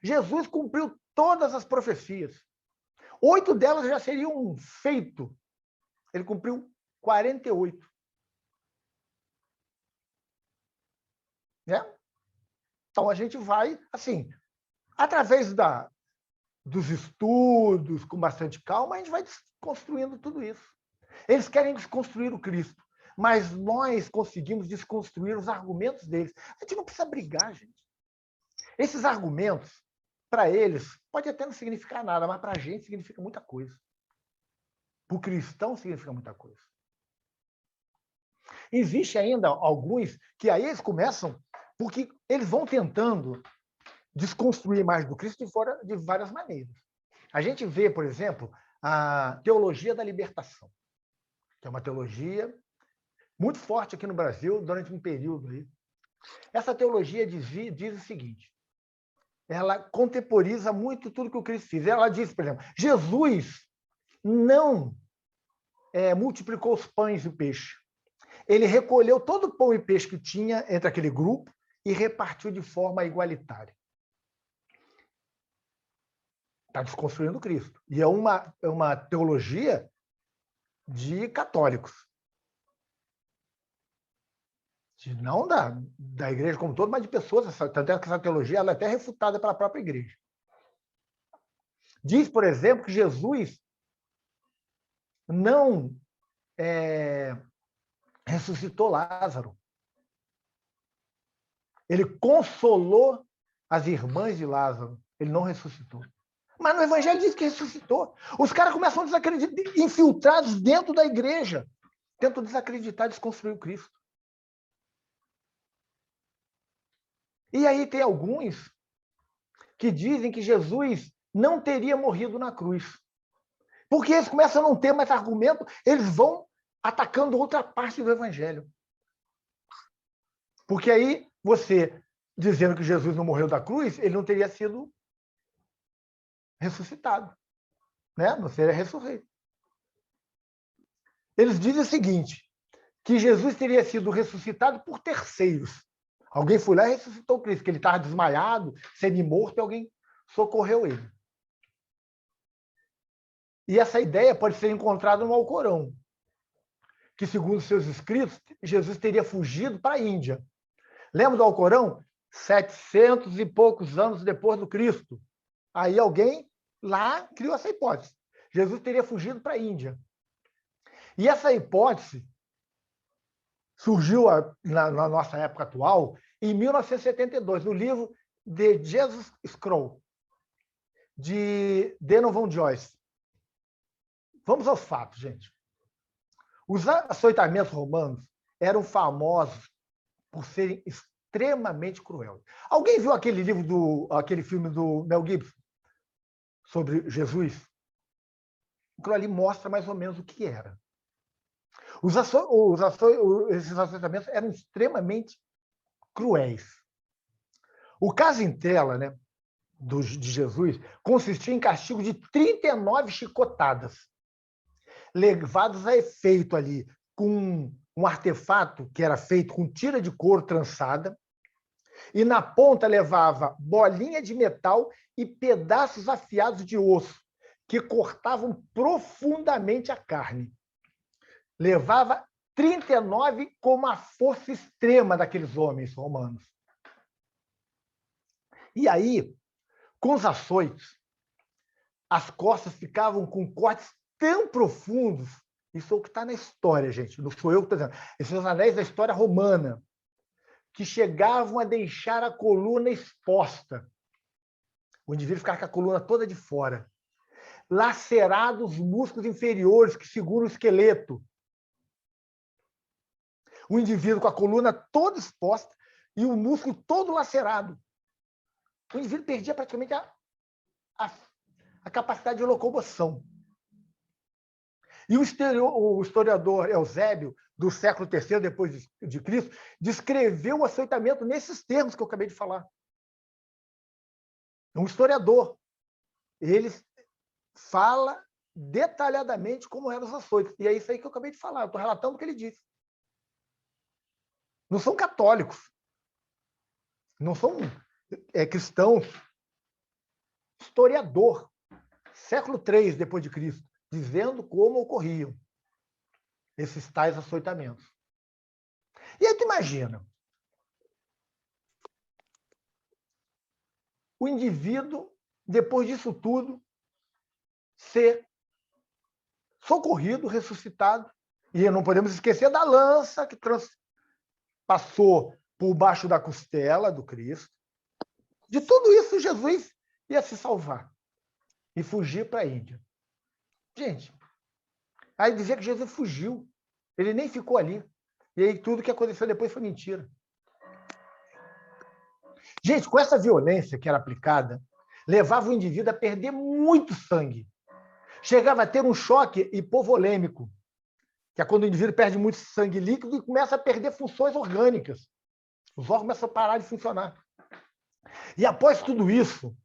Jesus cumpriu todas as profecias. 8 delas já seriam um feito. Ele cumpriu 48. Né? Então, a gente vai, assim, Através dos estudos, com bastante calma, a gente vai desconstruindo tudo isso. Eles querem desconstruir o Cristo, mas nós conseguimos desconstruir os argumentos deles. A gente não precisa brigar, gente. Esses argumentos, para eles, pode até não significar nada, mas para a gente significa muita coisa. Para o cristão significa muita coisa. Existe ainda alguns que aí eles começam, porque eles vão tentando desconstruir a imagem do Cristo de várias maneiras. A gente vê, por exemplo, a teologia da libertação, que é uma teologia muito forte aqui no Brasil durante um período aí. Essa teologia diz o seguinte: ela contemporiza muito tudo que o Cristo fez. Ela diz, por exemplo, Jesus não multiplicou os pães e o peixe. Ele recolheu todo o pão e peixe que tinha entre aquele grupo e repartiu de forma igualitária. Está desconstruindo Cristo. E é uma teologia de católicos. Não da igreja como um todo, mas de pessoas. Tanto é que essa teologia ela é até refutada pela própria igreja. Diz, por exemplo, que Jesus não ressuscitou Lázaro. Ele consolou as irmãs de Lázaro. Ele não ressuscitou. Mas no Evangelho diz que ressuscitou. Os caras começam a desacreditar, infiltrados dentro da igreja. Tentam desacreditar, desconstruir o Cristo. E aí tem alguns que dizem que Jesus não teria morrido na cruz. Porque eles começam a não ter mais argumento, eles vão atacando outra parte do Evangelho. Porque aí, você dizendo que Jesus não morreu da cruz, ele não teria sido ressuscitado. Né? Não seria ressurreito. Eles dizem o seguinte, que Jesus teria sido ressuscitado por terceiros. Alguém foi lá e ressuscitou Cristo, que ele estava desmaiado, semi-morto, e alguém socorreu ele. E essa ideia pode ser encontrada no Alcorão, que, segundo seus escritos, Jesus teria fugido para a Índia. Lembra do Alcorão? 700 e poucos anos depois do Cristo. Aí alguém lá criou essa hipótese. Jesus teria fugido para a Índia. E essa hipótese surgiu na nossa época atual em 1972, no livro The Jesus Scroll, de Donovan Joyce. Vamos aos fatos, gente. Os açoitamentos romanos eram famosos por serem extremamente cruéis. Alguém viu aquele filme do Mel Gibson sobre Jesus? Aquilo ali mostra mais ou menos o que era. Esses açoitamentos eram extremamente cruéis. O caso em tela, né, de Jesus consistia em castigo de 39 chicotadas, levadas a efeito ali com um artefato que era feito com tira de couro trançada, e na ponta levava bolinha de metal e pedaços afiados de osso, que cortavam profundamente a carne. Levava 39 com uma força extrema daqueles homens romanos. E aí, com os açoites, as costas ficavam com cortes tão profundos. Isso é o que está na história, gente. Não sou eu que estou dizendo. Esses são os anéis da história romana, que chegavam a deixar a coluna exposta. O indivíduo ficava com a coluna toda de fora. Lacerados os músculos inferiores que seguram o esqueleto. O indivíduo com a coluna toda exposta e o músculo todo lacerado. O indivíduo perdia praticamente a capacidade de locomoção. E o historiador Eusébio, do século III depois de Cristo, descreveu o açoitamento nesses termos que eu acabei de falar. É um historiador. Ele fala detalhadamente como eram os açoites. E é isso aí que eu acabei de falar. Eu estou relatando o que ele disse. Não são católicos. Não são cristãos. Historiador. Século III depois de Cristo, dizendo como ocorriam esses tais açoitamentos. E aí tu imagina, o indivíduo, depois disso tudo, ser socorrido, ressuscitado. E não podemos esquecer da lança que passou por baixo da costela do Cristo. De tudo isso, Jesus ia se salvar e fugir para a Índia. Gente, aí dizer que Jesus fugiu, ele nem ficou ali. E aí tudo que aconteceu depois foi mentira. Gente, com essa violência que era aplicada, levava o indivíduo a perder muito sangue. Chegava a ter um choque hipovolêmico, que é quando o indivíduo perde muito sangue líquido e começa a perder funções orgânicas. Os órgãos começam a parar de funcionar. E após tudo isso,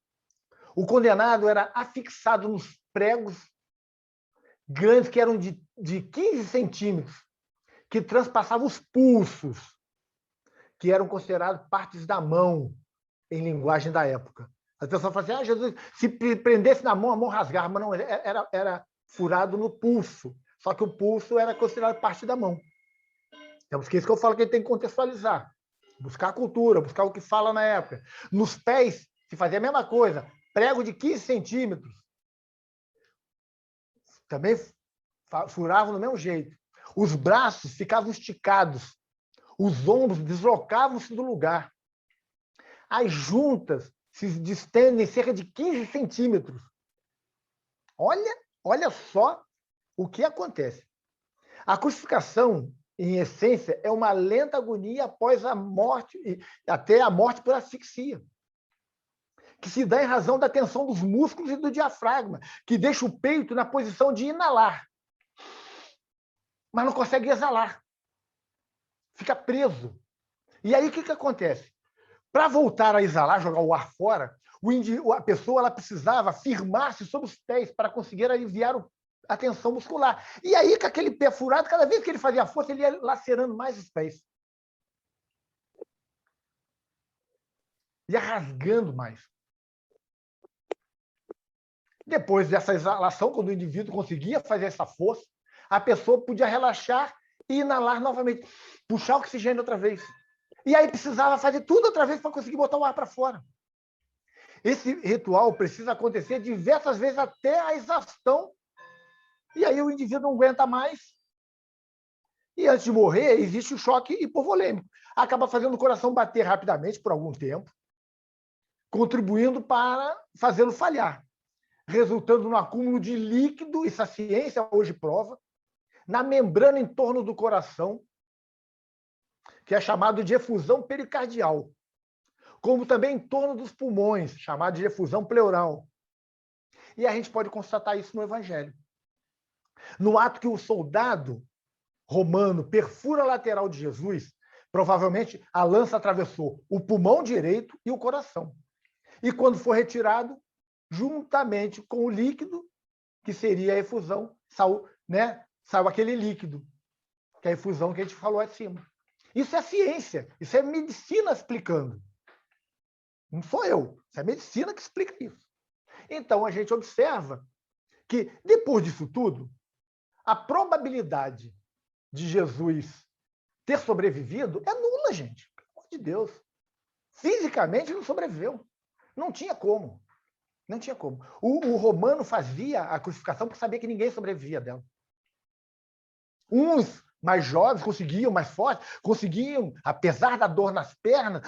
o condenado era afixado nos pregos grandes, que eram de 15 centímetros, que transpassavam os pulsos, que eram considerados partes da mão, em linguagem da época. As pessoas falam assim, Jesus, se prendesse na mão, a mão rasgava, mas não, era furado no pulso. Só que o pulso era considerado parte da mão. Temos que isso que eu falo que ele tem que contextualizar. Buscar a cultura, buscar o que fala na época. Nos pés, se fazia a mesma coisa. Prego de 15 centímetros. Também furavam do mesmo jeito. Os braços ficavam esticados. Os ombros deslocavam-se do lugar. As juntas se distendem cerca de 15 centímetros. Olha só o que acontece. A crucificação, em essência, é uma lenta agonia após a morte, até a morte por asfixia, que se dá em razão da tensão dos músculos e do diafragma, que deixa o peito na posição de inalar, mas não consegue exalar. Fica preso. E aí, o que acontece? Para voltar a exalar, jogar o ar fora, a pessoa ela precisava firmar-se sobre os pés para conseguir aliviar a tensão muscular. E aí, com aquele pé furado, cada vez que ele fazia força, ele ia lacerando mais os pés. Ia rasgando mais. Depois dessa exalação, quando o indivíduo conseguia fazer essa força, a pessoa podia relaxar e inalar novamente, puxar o oxigênio outra vez. E aí precisava fazer tudo outra vez para conseguir botar o ar para fora. Esse ritual precisa acontecer diversas vezes até a exaustão. E aí o indivíduo não aguenta mais. E antes de morrer, existe o choque hipovolêmico. Acaba fazendo o coração bater rapidamente por algum tempo, contribuindo para fazê-lo falhar, resultando no acúmulo de líquido, isso a ciência hoje prova, na membrana em torno do coração, que é chamado de efusão pericardial, como também em torno dos pulmões, chamado de efusão pleural. E a gente pode constatar isso no Evangelho. No ato que o soldado romano perfura a lateral de Jesus, provavelmente a lança atravessou o pulmão direito e o coração. E quando for retirado, juntamente com o líquido, que seria a efusão, saiu aquele líquido, que é a efusão que a gente falou acima. Isso é ciência, isso é medicina explicando. Não sou eu, isso é medicina que explica isso. Então, a gente observa que, depois disso tudo, a probabilidade de Jesus ter sobrevivido é nula, gente. Pelo amor de Deus. Fisicamente, não sobreviveu. Não tinha como. Não tinha como. O romano fazia a crucificação por saber que ninguém sobrevivia dela. Uns mais jovens conseguiam, mais fortes, conseguiam, apesar da dor nas pernas,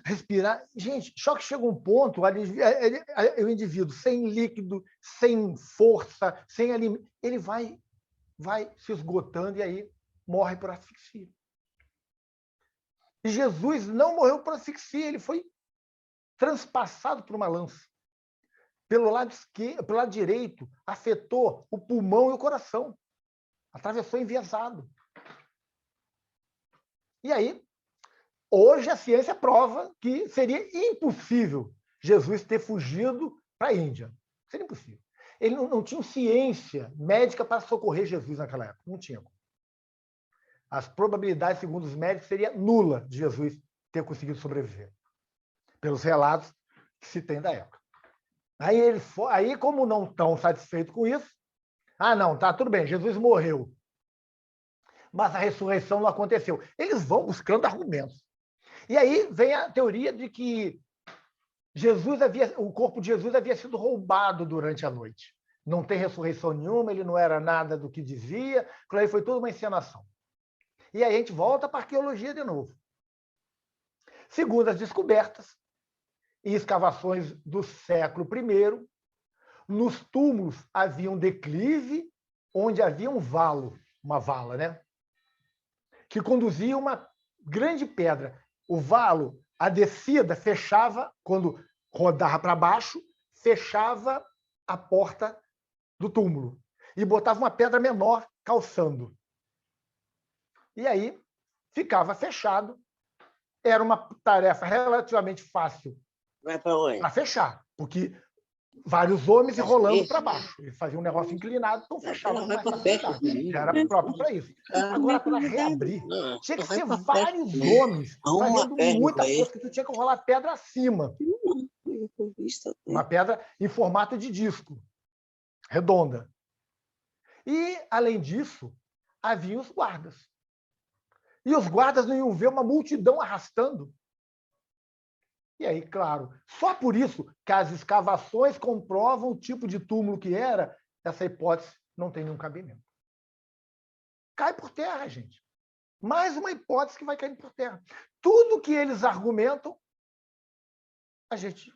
respirar. Gente, só que chega um ponto, o indivíduo sem líquido, sem força, sem alimento, ele vai se esgotando e aí morre por asfixia. E Jesus não morreu por asfixia, ele foi transpassado por uma lança. Pelo lado direito, afetou o pulmão e o coração. Atravessou enviesado. E aí, hoje a ciência prova que seria impossível Jesus ter fugido para a Índia. Seria impossível. Ele não tinha ciência médica para socorrer Jesus naquela época. Não tinha. As probabilidades, segundo os médicos, seria nula de Jesus ter conseguido sobreviver. Pelos relatos que se tem da época. Aí, como não estão satisfeitos com isso, não, tá, tudo bem, Jesus morreu. Mas a ressurreição não aconteceu. Eles vão buscando argumentos. E aí vem a teoria de que o corpo de Jesus havia sido roubado durante a noite. Não tem ressurreição nenhuma, ele não era nada do que dizia, aquilo aí foi tudo uma encenação. E aí a gente volta para a arqueologia de novo. Segundo as descobertas e escavações do século I, nos túmulos havia um declive onde havia um valo, uma vala, né? Que conduzia uma grande pedra. O valo, a descida, fechava, quando rodava para baixo, fechava a porta do túmulo e botava uma pedra menor calçando. E aí ficava fechado. Era uma tarefa relativamente fácil para fechar, porque vários homens enrolando para baixo. Eles faziam um negócio inclinado, então fechava com mais facilidade. Era próprio para isso. Agora, para reabrir, tinha que ser vários homens fazendo muita força, que tu tinha que rolar pedra acima. Uma pedra em formato de disco, redonda. E, além disso, havia os guardas. E os guardas não iam ver uma multidão arrastando. E aí, claro, só por isso que as escavações comprovam o tipo de túmulo que era, essa hipótese não tem nenhum cabimento. Cai por terra, gente. Mais uma hipótese que vai cair por terra. Tudo que eles argumentam, a gente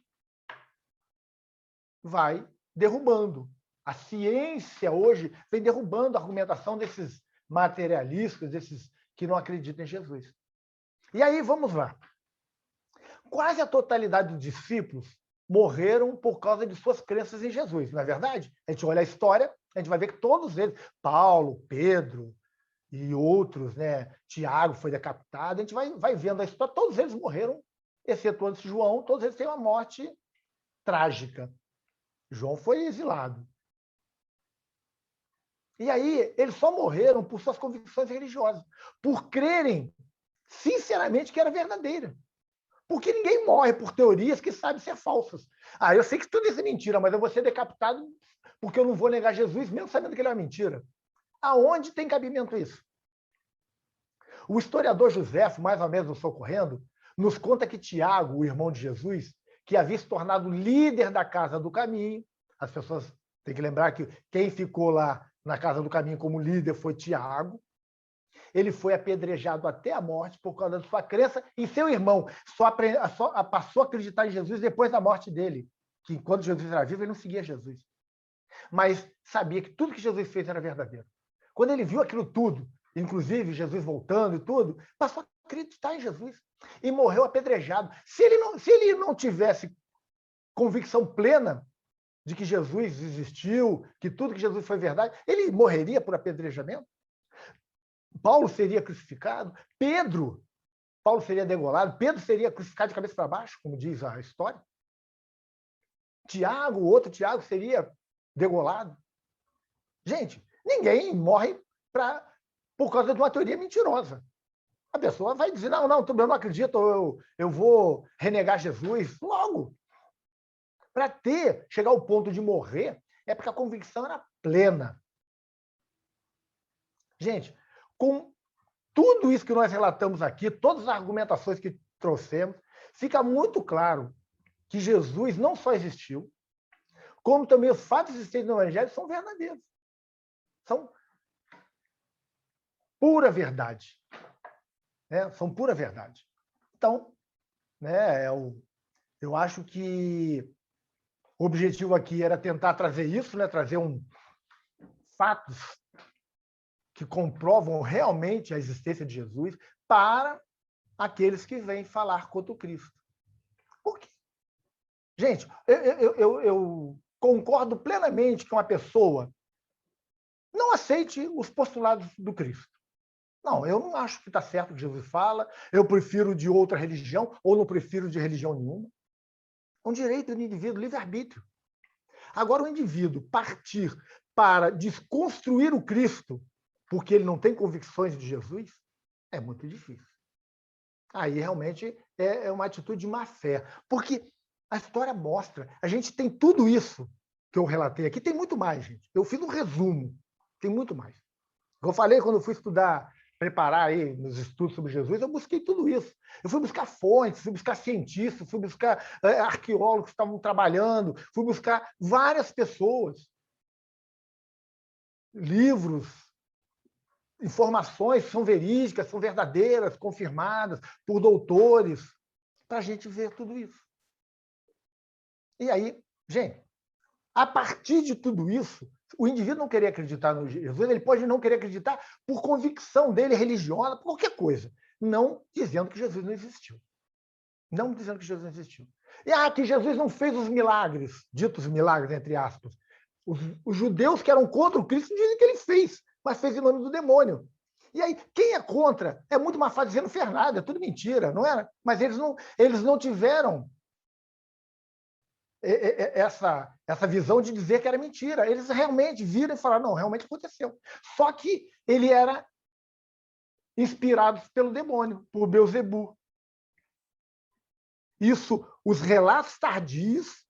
vai derrubando. A ciência hoje vem derrubando a argumentação desses materialistas, desses que não acreditam em Jesus. E aí, vamos lá. Quase a totalidade dos discípulos morreram por causa de suas crenças em Jesus, não é verdade? A gente olha a história, a gente vai ver que todos eles, Paulo, Pedro e outros, né? Tiago foi decapitado, a gente vai vendo a história, todos eles morreram, excetuando João, todos eles têm uma morte trágica. João foi exilado. E aí, eles só morreram por suas convicções religiosas, por crerem sinceramente que era verdadeira. Porque ninguém morre por teorias que sabem ser falsas. Eu sei que tudo isso é mentira, mas eu vou ser decapitado porque eu não vou negar Jesus, mesmo sabendo que ele é uma mentira. Aonde tem cabimento isso? O historiador Joséfo, mais ou menos nos socorrendo, nos conta que Tiago, o irmão de Jesus, que havia se tornado líder da Casa do Caminho, as pessoas têm que lembrar que quem ficou lá na Casa do Caminho como líder foi Tiago. Ele foi apedrejado até a morte por causa da sua crença em seu irmão. Só passou a acreditar em Jesus depois da morte dele, que enquanto Jesus era vivo, ele não seguia Jesus. Mas sabia que tudo que Jesus fez era verdadeiro. Quando ele viu aquilo tudo, inclusive Jesus voltando e tudo, passou a acreditar em Jesus e morreu apedrejado. Se ele não tivesse convicção plena de que Jesus existiu, que tudo que Jesus foi verdade, ele morreria por apedrejamento? Paulo seria crucificado? Paulo seria degolado? Pedro seria crucificado de cabeça para baixo, como diz a história? Tiago, o outro Tiago, seria degolado? Gente, ninguém morre por causa de uma teoria mentirosa. A pessoa vai dizer, não, eu não acredito, eu vou renegar Jesus. Logo, para chegar ao ponto de morrer, é porque a convicção era plena. Gente, com tudo isso que nós relatamos aqui, todas as argumentações que trouxemos, fica muito claro que Jesus não só existiu, como também os fatos existentes no Evangelho são verdadeiros. São pura verdade. São pura verdade. Então, eu acho que o objetivo aqui era tentar trazer isso, trazer fatos que comprovam realmente a existência de Jesus para aqueles que vêm falar contra o Cristo. Por quê? Gente, eu concordo plenamente que uma pessoa não aceite os postulados do Cristo. Não, eu não acho que está certo o que Jesus fala, eu prefiro de outra religião ou não prefiro de religião nenhuma. É um direito do indivíduo, livre-arbítrio. Agora, o indivíduo partir para desconstruir o Cristo porque ele não tem convicções de Jesus, é muito difícil. Aí, realmente, é uma atitude de má fé. Porque a história mostra, a gente tem tudo isso que eu relatei aqui, tem muito mais, gente. Eu fiz um resumo, tem muito mais. Eu falei quando eu fui estudar preparar aí nos estudos sobre Jesus, eu busquei tudo isso. Eu fui buscar fontes, fui buscar cientistas, fui buscar arqueólogos que estavam trabalhando, fui buscar várias pessoas, livros, informações que são verídicas, são verdadeiras, confirmadas por doutores, para a gente ver tudo isso. E aí, gente, a partir de tudo isso, o indivíduo não querer acreditar no Jesus, ele pode não querer acreditar por convicção dele religiosa, por qualquer coisa, não dizendo que Jesus não existiu. Não dizendo que Jesus não existiu. E que Jesus não fez os milagres, ditos milagres, entre aspas. Os judeus que eram contra o Cristo dizem que ele fez, mas fez em nome do demônio. E aí, quem é contra é muito mais fácil dizer não fez nada, é tudo mentira, não é? Mas eles não tiveram essa visão de dizer que era mentira. Eles realmente viram e falaram, não, realmente aconteceu. Só que ele era inspirado pelo demônio, por Beelzebu. Isso, os relatos tardios,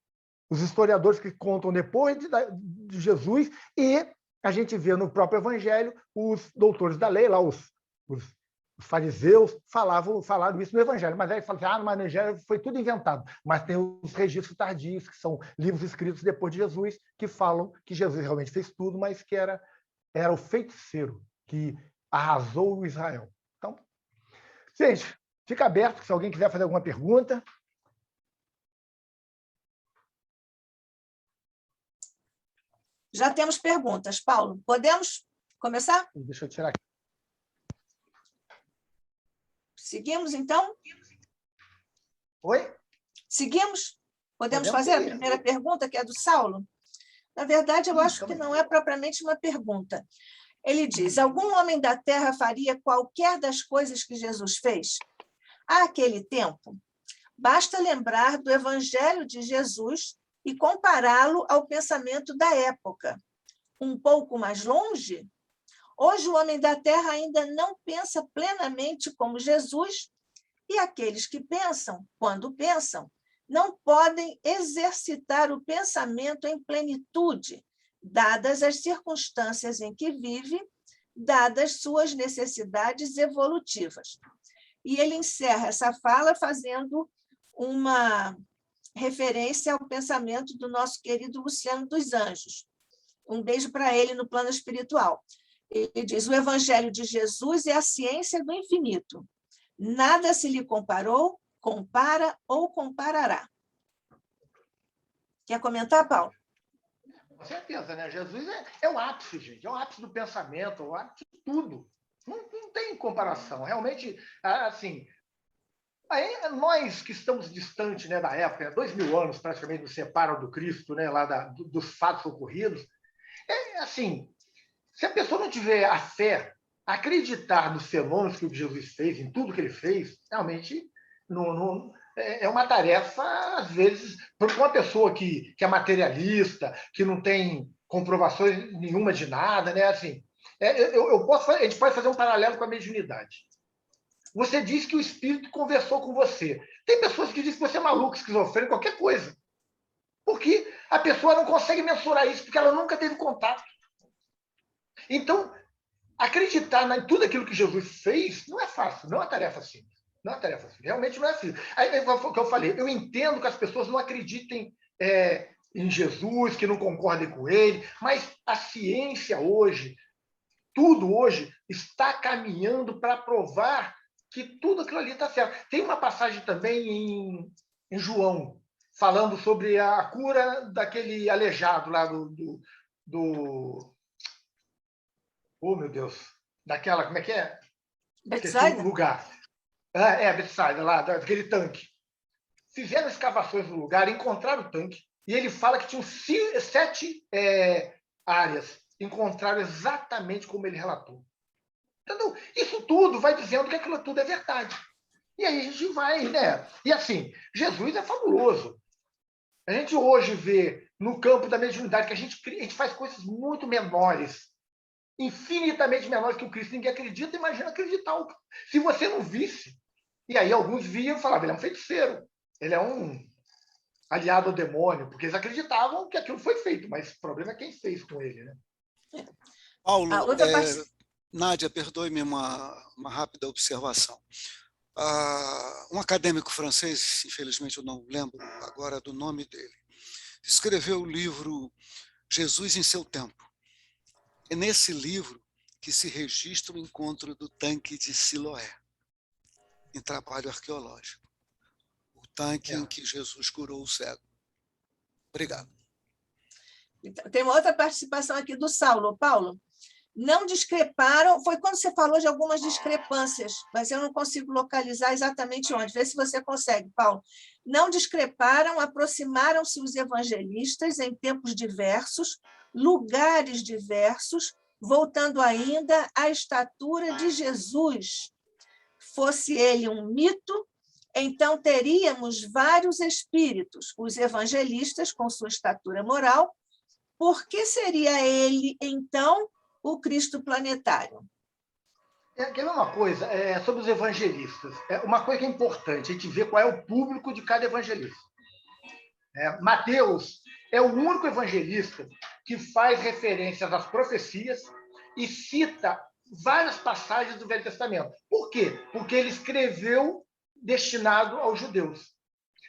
os historiadores que contam depois de Jesus, e a gente vê no próprio Evangelho os doutores da lei, lá os fariseus, falaram isso no Evangelho. Mas aí falam assim, no Evangelho foi tudo inventado. Mas tem os registros tardios, que são livros escritos depois de Jesus, que falam que Jesus realmente fez tudo, mas que era o feiticeiro que arrasou o Israel. Então, gente, fica aberto se alguém quiser fazer alguma pergunta. Já temos perguntas. Paulo, podemos começar? Deixa eu tirar aqui. Seguimos, então? Oi? Seguimos? Podemos fazer a primeira pergunta, que é do Saulo? Na verdade, eu acho que não é propriamente uma pergunta. Ele diz, algum homem da terra faria qualquer das coisas que Jesus fez? Àquele tempo, basta lembrar do Evangelho de Jesus e compará-lo ao pensamento da época. Um pouco mais longe, hoje o homem da terra ainda não pensa plenamente como Jesus, e aqueles que pensam, quando pensam, não podem exercitar o pensamento em plenitude, dadas as circunstâncias em que vive, dadas suas necessidades evolutivas. E ele encerra essa fala fazendo uma referência ao pensamento do nosso querido Luciano dos Anjos. Um beijo para ele no plano espiritual. Ele diz, o Evangelho de Jesus é a ciência do infinito. Nada se lhe comparou, compara ou comparará. Quer comentar, Paulo? Com certeza, né? Jesus é o ápice, gente. É o ápice do pensamento, é o ápice de tudo. Não tem comparação. Realmente, assim, nós que estamos distantes, né, da época, 2000 anos praticamente nos separam do Cristo, né, lá dos fatos ocorridos, assim, se a pessoa não tiver a fé, acreditar nos fenômenos que o Jesus fez, em tudo que ele fez, realmente é uma tarefa, às vezes, para uma pessoa que é materialista, que não tem comprovações nenhuma de nada, né? Assim, a gente pode fazer um paralelo com a mediunidade. Você diz que o espírito conversou com você. Tem pessoas que dizem que você é maluco, esquizofrênico, qualquer coisa. Porque a pessoa não consegue mensurar isso, porque ela nunca teve contato. Então, acreditar em tudo aquilo que Jesus fez não é fácil, não é uma tarefa simples. Não é uma tarefa simples, realmente não é simples. Aí, o que eu falei, eu entendo que as pessoas não acreditem em Jesus, que não concordem com ele, mas a ciência hoje, tudo hoje, está caminhando para provar que tudo aquilo ali está certo. Tem uma passagem também em João, falando sobre a cura daquele aleijado lá oh, meu Deus, daquela, como é que é? Betsaida? Lugar. Betsaida, lá, daquele tanque. Fizeram escavações no lugar, encontraram o tanque, e ele fala que tinham 7 áreas. Encontraram exatamente como ele relatou. Então, isso tudo vai dizendo que aquilo tudo é verdade. E aí a gente vai, né? E assim, Jesus é fabuloso. A gente hoje vê no campo da mediunidade que a gente faz coisas muito menores, infinitamente menores que o Cristo. Ninguém acredita, imagina acreditar. Se você não visse, e aí alguns viam e falavam, ele é um feiticeiro, ele é um aliado ao demônio, porque eles acreditavam que aquilo foi feito, mas o problema é quem fez com ele, né? Paulo, Nádia, perdoe-me uma rápida observação. Um acadêmico francês, infelizmente eu não lembro agora do nome dele, escreveu o livro Jesus em seu tempo. É nesse livro que se registra o encontro do tanque de Siloé, em trabalho arqueológico. O tanque em que Jesus curou o cego. Obrigado. Então, tem uma outra participação aqui do Saulo. Paulo, não discreparam, foi quando você falou de algumas discrepâncias, mas eu não consigo localizar exatamente onde. Vê se você consegue, Paulo. Não discreparam, aproximaram-se os evangelistas em tempos diversos, lugares diversos, voltando ainda à estatura de Jesus. Fosse ele um mito, então teríamos vários espíritos, os evangelistas com sua estatura moral. Por que seria ele, então, o Cristo planetário? Quer ver uma coisa sobre os evangelistas? Uma coisa que é importante, a gente ver qual é o público de cada evangelista. Mateus é o único evangelista que faz referências às profecias e cita várias passagens do Velho Testamento. Por quê? Porque ele escreveu destinado aos judeus.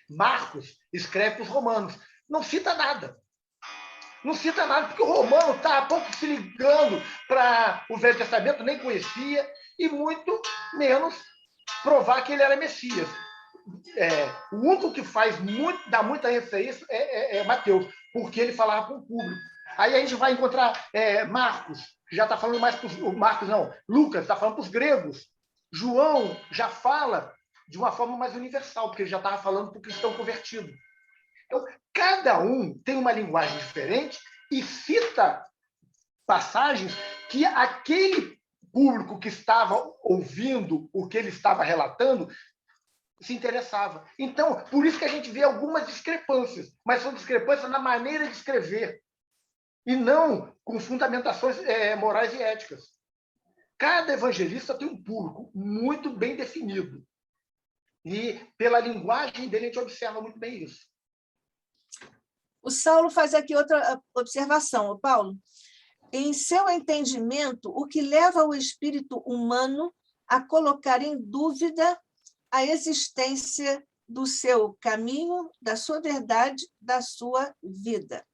Marcos escreve para os romanos. Não cita nada. Não cita nada, porque o romano está há pouco se ligando para o Velho Testamento, nem conhecia, e muito menos provar que ele era Messias. O único que dá muita referência é Mateus, porque ele falava com o público. Aí a gente vai encontrar Marcos, que já está falando mais para os... Marcos não, Lucas está falando para os gregos. João já fala de uma forma mais universal, porque ele já estava falando para o cristão convertido. Então, cada um tem uma linguagem diferente e cita passagens que aquele público que estava ouvindo o que ele estava relatando se interessava. Então, por isso que a gente vê algumas discrepâncias, mas são discrepâncias na maneira de escrever e não com fundamentações morais e éticas. Cada evangelista tem um público muito bem definido. E pela linguagem dele a gente observa muito bem isso. O Saulo faz aqui outra observação, Paulo. Em seu entendimento, o que leva o espírito humano a colocar em dúvida a existência do seu caminho, da sua verdade, da sua vida?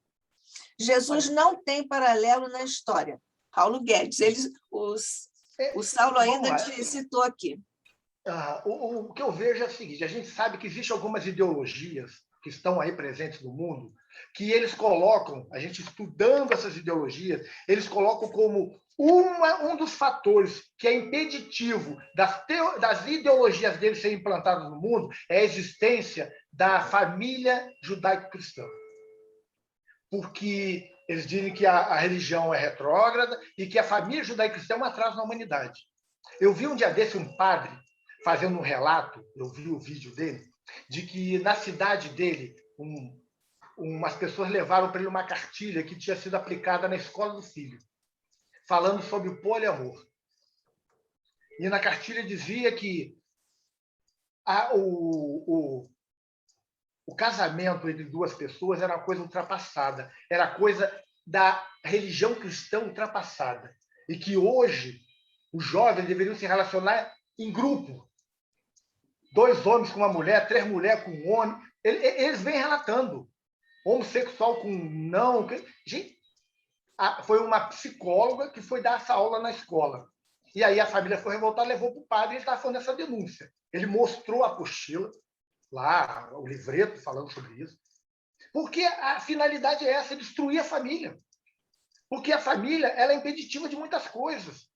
Jesus não tem paralelo na história. Paulo Guedes, o Saulo ainda te citou aqui. O que eu vejo é o seguinte, a gente sabe que existem algumas ideologias que estão aí presentes no mundo, que eles colocam, a gente estudando essas ideologias, eles colocam como um dos fatores que é impeditivo das ideologias deles serem implantadas no mundo é a existência da família judaico-cristã. Porque eles dizem que a religião é retrógrada e que a família judaico-cristã é um atraso na humanidade. Eu vi um dia desse um padre fazendo um relato, eu vi o vídeo dele, de que na cidade dele, umas pessoas levaram para ele uma cartilha que tinha sido aplicada na escola do filho, falando sobre o poliamor. E na cartilha dizia que o casamento entre duas pessoas era uma coisa ultrapassada, era coisa da religião cristã ultrapassada. E que hoje os jovens deveriam se relacionar em grupo. 2 homens com uma mulher, 3 mulheres com um homem. Eles vêm relatando. Homossexual com não. Gente, foi uma psicóloga que foi dar essa aula na escola. E aí a família foi revoltada, levou para o padre e ele estava fazendo essa denúncia. Ele mostrou a apostila, lá, o livreto falando sobre isso. Porque a finalidade é essa, destruir a família. Porque a família ela é impeditiva de muitas coisas.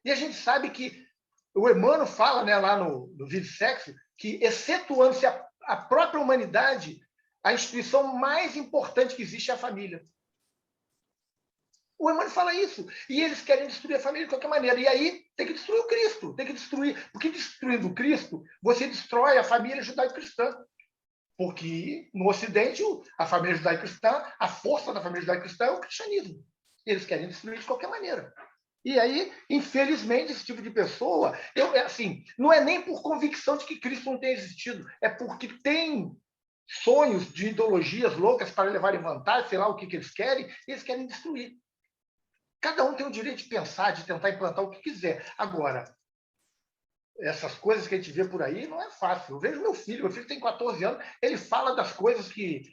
E a gente sabe que o Emmanuel fala, né, lá no Vida e Sexo, que, excetuando-se a própria humanidade, a instituição mais importante que existe é a família. O Emmanuel fala isso. E eles querem destruir a família de qualquer maneira. E aí tem que destruir o Cristo. Tem que destruir. Porque destruindo o Cristo, você destrói a família judaico-cristã. Porque no Ocidente, a família judaico-cristã, a força da família judaico-cristã é o cristianismo. Eles querem destruir de qualquer maneira. E aí, infelizmente, esse tipo de pessoa, assim, não é nem por convicção de que Cristo não tenha existido, é porque tem sonhos de ideologias loucas para levar em vantagem, sei lá o que eles querem destruir. Cada um tem o direito de pensar, de tentar implantar o que quiser. Agora, essas coisas que a gente vê por aí não é fácil. Eu vejo meu filho tem 14 anos, ele fala das coisas que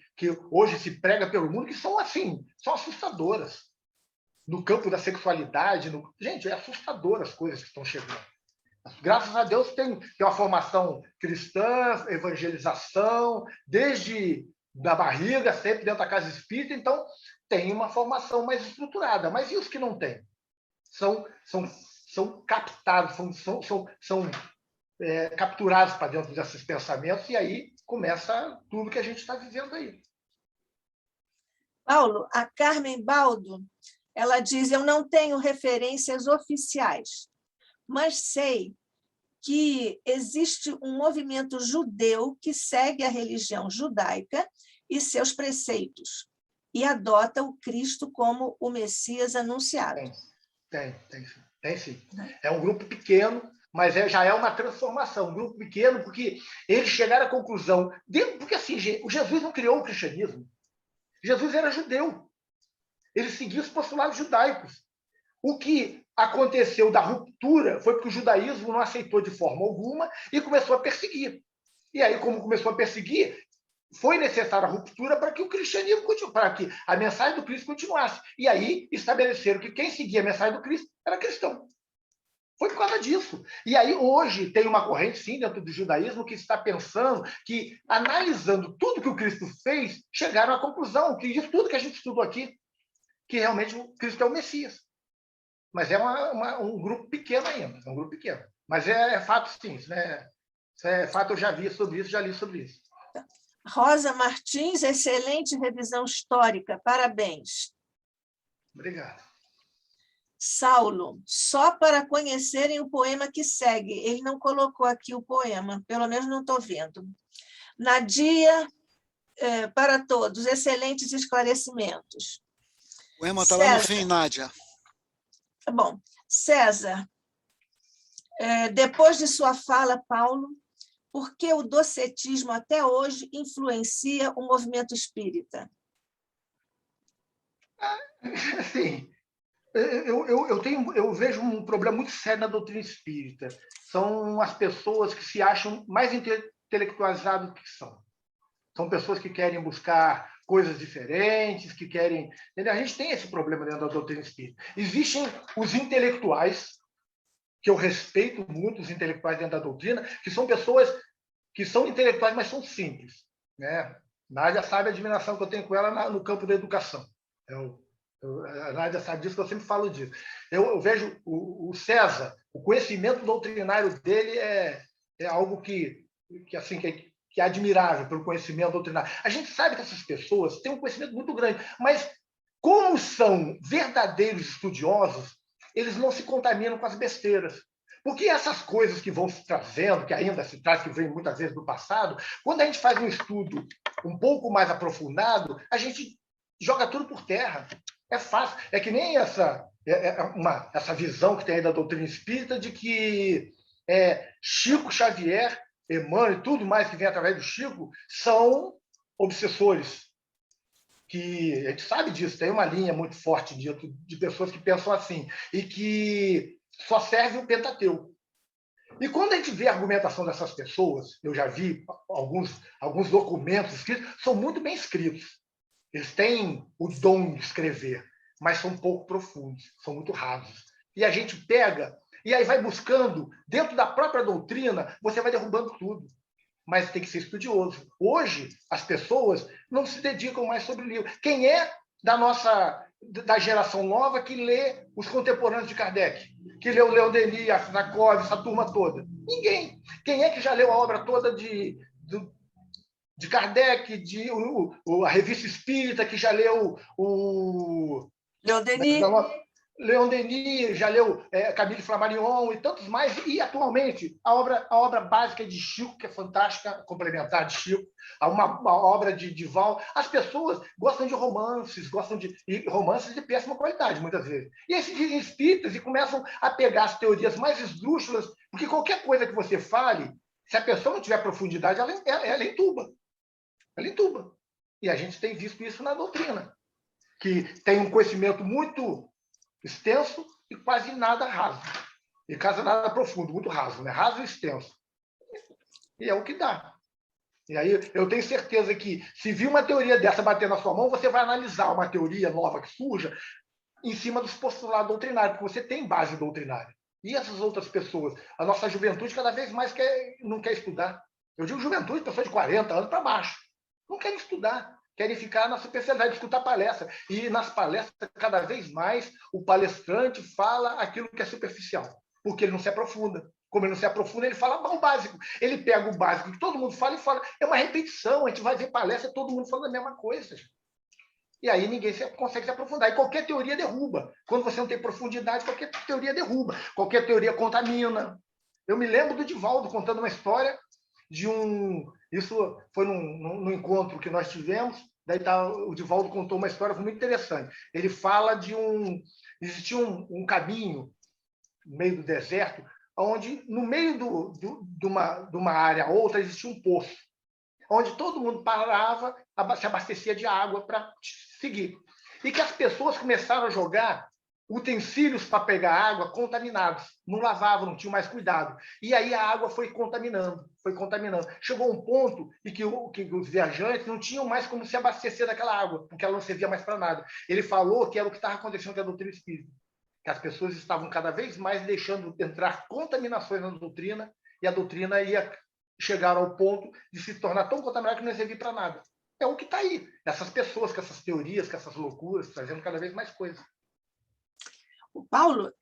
hoje se prega pelo mundo, que são assim, são assustadoras. No campo da sexualidade, gente, é assustador as coisas que estão chegando. Graças a Deus tem uma formação cristã, evangelização, desde da barriga, sempre dentro da casa espírita, então tem uma formação mais estruturada. Mas e os que não têm? São captados, são capturados para dentro desses pensamentos, e aí começa tudo que a gente está vivendo aí. Paulo, a Carmen Baldo, ela diz: eu não tenho referências oficiais, mas sei que existe um movimento judeu que segue a religião judaica e seus preceitos e adota o Cristo como o Messias anunciado. Tem sim. É um grupo pequeno, mas já é uma transformação. Um grupo pequeno, porque eles chegaram à conclusão... Porque assim, o Jesus não criou o cristianismo. Jesus era judeu. Ele seguia os postulados judaicos. O que aconteceu da ruptura foi porque o judaísmo não aceitou de forma alguma e começou a perseguir. E aí, como começou a perseguir, foi necessária a ruptura para que o cristianismo continuasse, para que a mensagem do Cristo continuasse. E aí estabeleceram que quem seguia a mensagem do Cristo era cristão. Foi por causa disso. E aí, hoje, tem uma corrente, sim, dentro do judaísmo, que está pensando que, analisando tudo que o Cristo fez, chegaram à conclusão, que isso tudo que a gente estudou aqui, que realmente o Cristo é o Messias. Mas é um grupo pequeno ainda, é um grupo pequeno. Mas é fato, sim. Isso é fato, eu já vi sobre isso, já li sobre isso. Rosa Martins, excelente revisão histórica, parabéns. Obrigado. Saulo, só para conhecerem o poema que segue. Ele não colocou aqui o poema, pelo menos não estou vendo. Nadia, para todos, excelentes esclarecimentos. O poema está lá no fim, Nádia. Bom, César, depois de sua fala, Paulo, por que o docetismo até hoje influencia o movimento espírita? Sim. Eu vejo um problema muito sério na doutrina espírita. São as pessoas que se acham mais intelectualizadas do que são. São pessoas que querem buscar coisas diferentes, que querem... A gente tem esse problema dentro da doutrina espírita. Existem os intelectuais, que eu respeito muito, os intelectuais dentro da doutrina, que são pessoas que são intelectuais, mas são simples. Né? Nádia sabe a admiração que eu tenho com ela no campo da educação. A Nádia sabe disso, que eu sempre falo disso. Eu vejo o César, o conhecimento doutrinário dele é algo que é admirável, pelo conhecimento doutrinário. A gente sabe que essas pessoas têm um conhecimento muito grande, mas como são verdadeiros estudiosos, eles não se contaminam com as besteiras. Porque essas coisas que vão se trazendo, que ainda se traz, que vem muitas vezes do passado, quando a gente faz um estudo um pouco mais aprofundado, a gente joga tudo por terra. É fácil. É que nem essa visão que tem aí da doutrina espírita de que Chico Xavier, Emmanuel e tudo mais que vem através do Chico são obsessores. Que a gente sabe disso, tem uma linha muito forte de pessoas que pensam assim, e que só serve o Pentateuco. E quando a gente vê a argumentação dessas pessoas, eu já vi alguns documentos escritos, são muito bem escritos. Eles têm o dom de escrever, mas são pouco profundos, são muito rasos. E a gente pega, e aí vai buscando, dentro da própria doutrina, você vai derrubando tudo. Mas tem que ser estudioso. Hoje, as pessoas não se dedicam mais sobre o livro. Quem é da geração nova que lê os contemporâneos de Kardec? Que lê o Leon Denis, Rakov, essa turma toda? Ninguém. Quem é que já leu a obra toda de Kardec, a Revista Espírita, que já leu o Leon Denis, já leu Camille Flammarion e tantos mais, e atualmente a obra básica de Chico, que é fantástica, complementar de Chico, uma obra de Dival. As pessoas gostam de romances, romances de péssima qualidade, muitas vezes. E aí se dizem espíritas e começam a pegar as teorias mais esdrúxulas, porque qualquer coisa que você fale, se a pessoa não tiver profundidade, ela entuba. Ela entuba. E a gente tem visto isso na doutrina, que tem um conhecimento muito extenso e quase nada raso. E quase nada profundo, muito raso, né? Raso e extenso. E é o que dá. E aí eu tenho certeza que, se vir uma teoria dessa bater na sua mão, você vai analisar uma teoria nova que surja em cima dos postulados doutrinários, porque você tem base doutrinária. E essas outras pessoas? A nossa juventude cada vez mais não quer estudar. Eu digo juventude, pessoas de 40 anos para baixo. Não querem estudar, querem ficar na especialidade, escutar palestra. E nas palestras, cada vez mais, o palestrante fala aquilo que é superficial, porque ele não se aprofunda. Como ele não se aprofunda, ele fala o básico. Ele pega o básico que todo mundo fala e fala. É uma repetição, a gente vai ver palestra, todo mundo falando a mesma coisa. E aí ninguém consegue se aprofundar. E qualquer teoria derruba. Quando você não tem profundidade, qualquer teoria derruba. Qualquer teoria contamina. Eu me lembro do Divaldo contando uma história de um... Isso foi num encontro que nós tivemos. Daí o Divaldo contou uma história muito interessante. Ele fala de existia um caminho no meio do deserto, onde no meio de uma área a outra existia um poço, onde todo mundo parava, se abastecia de água para seguir. E que as pessoas começaram a jogar utensílios para pegar água contaminados. Não lavavam, não tinham mais cuidado. E aí a água foi contaminando, foi contaminando. Chegou um ponto em que os viajantes não tinham mais como se abastecer daquela água, porque ela não servia mais para nada. Ele falou que era o que estava acontecendo com a doutrina espírita, que as pessoas estavam cada vez mais deixando entrar contaminações na doutrina, e a doutrina ia chegar ao ponto de se tornar tão contaminada que não ia servir para nada. É o que está aí. Essas pessoas, com essas teorias, com essas loucuras, trazendo cada vez mais coisas. O Paulo,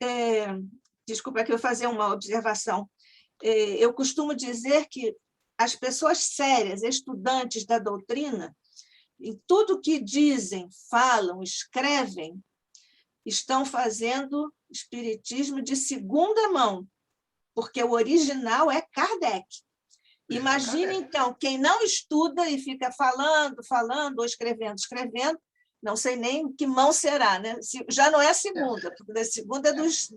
desculpa que eu vou fazer uma observação. Eu costumo dizer que as pessoas sérias, estudantes da doutrina, em tudo que dizem, falam, escrevem, estão fazendo espiritismo de segunda mão, porque o original é Kardec. Imagine, então, quem não estuda e fica falando, ou escrevendo, não sei nem que mão será, né? Já não é a segunda, porque a segunda é dos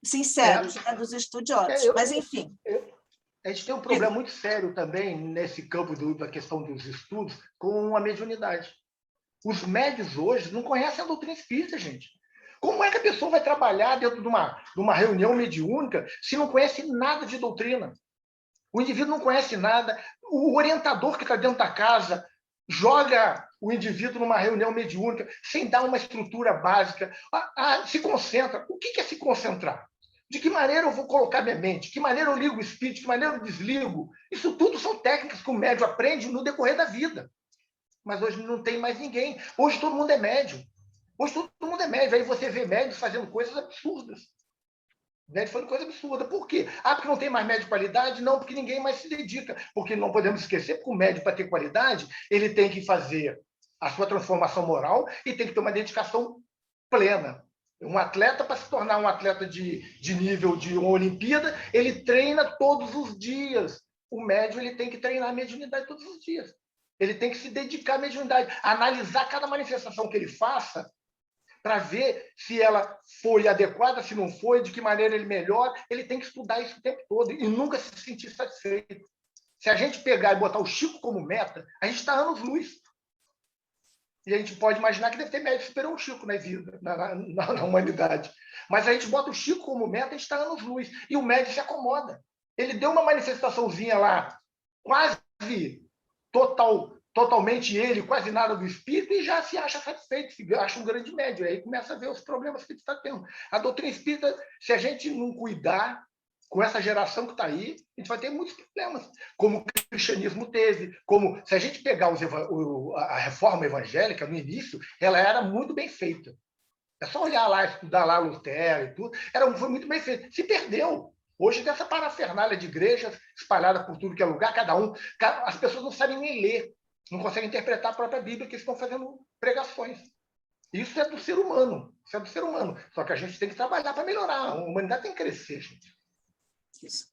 sinceros, né? Dos estudiosos. Mas, enfim. A gente tem um problema muito sério também nesse campo da questão dos estudos com a mediunidade. Os médios hoje não conhecem a doutrina espírita, gente. Como é que a pessoa vai trabalhar dentro de uma reunião mediúnica se não conhece nada de doutrina? O indivíduo não conhece nada. O orientador que está dentro da casa joga o indivíduo numa reunião mediúnica sem dar uma estrutura básica. Se concentra. O que é se concentrar? De que maneira eu vou colocar minha mente? De que maneira eu ligo o espírito? De que maneira eu desligo? Isso tudo são técnicas que o médium aprende no decorrer da vida. Mas hoje não tem mais ninguém. Hoje todo mundo é médium. Hoje todo mundo é médium. Aí você vê médios fazendo coisas absurdas. Médico fazendo coisa absurda. Por quê? Porque não tem mais médico de qualidade? Não, porque ninguém mais se dedica. Porque não podemos esquecer que o médico, para ter qualidade, ele tem que fazer a sua transformação moral e tem que ter uma dedicação plena. Um atleta, para se tornar um atleta de nível de uma Olimpíada, ele treina todos os dias. O médium ele tem que treinar a mediunidade todos os dias. Ele tem que se dedicar à mediunidade, analisar cada manifestação que ele faça, para ver se ela foi adequada, se não foi, de que maneira ele melhora. Ele tem que estudar isso o tempo todo e nunca se sentir satisfeito. Se a gente pegar e botar o Chico como meta, a gente está anos-luz. E a gente pode imaginar que deve ter médico que superou o Chico na vida, na humanidade. Mas a gente bota o Chico como meta, a gente está anos-luz. E o médico se acomoda. Ele deu uma manifestaçãozinha lá, quase totalmente ele, quase nada do espírito, e já se acha satisfeito, se acha um grande médium. Aí começa a ver os problemas que ele está tendo. A doutrina espírita, se a gente não cuidar com essa geração que está aí, a gente vai ter muitos problemas, como o cristianismo teve, como se a gente pegar a reforma evangélica no início, ela era muito bem feita. É só olhar lá, estudar lá Lutero e tudo, foi muito bem feito. Se perdeu. Hoje tem essa parafernália de igrejas espalhada por tudo que é lugar, as pessoas não sabem nem ler, não conseguem interpretar a própria Bíblia, que estão fazendo pregações. Isso é do ser humano. Isso é do ser humano. Só que a gente tem que trabalhar para melhorar. A humanidade tem que crescer, gente. Isso.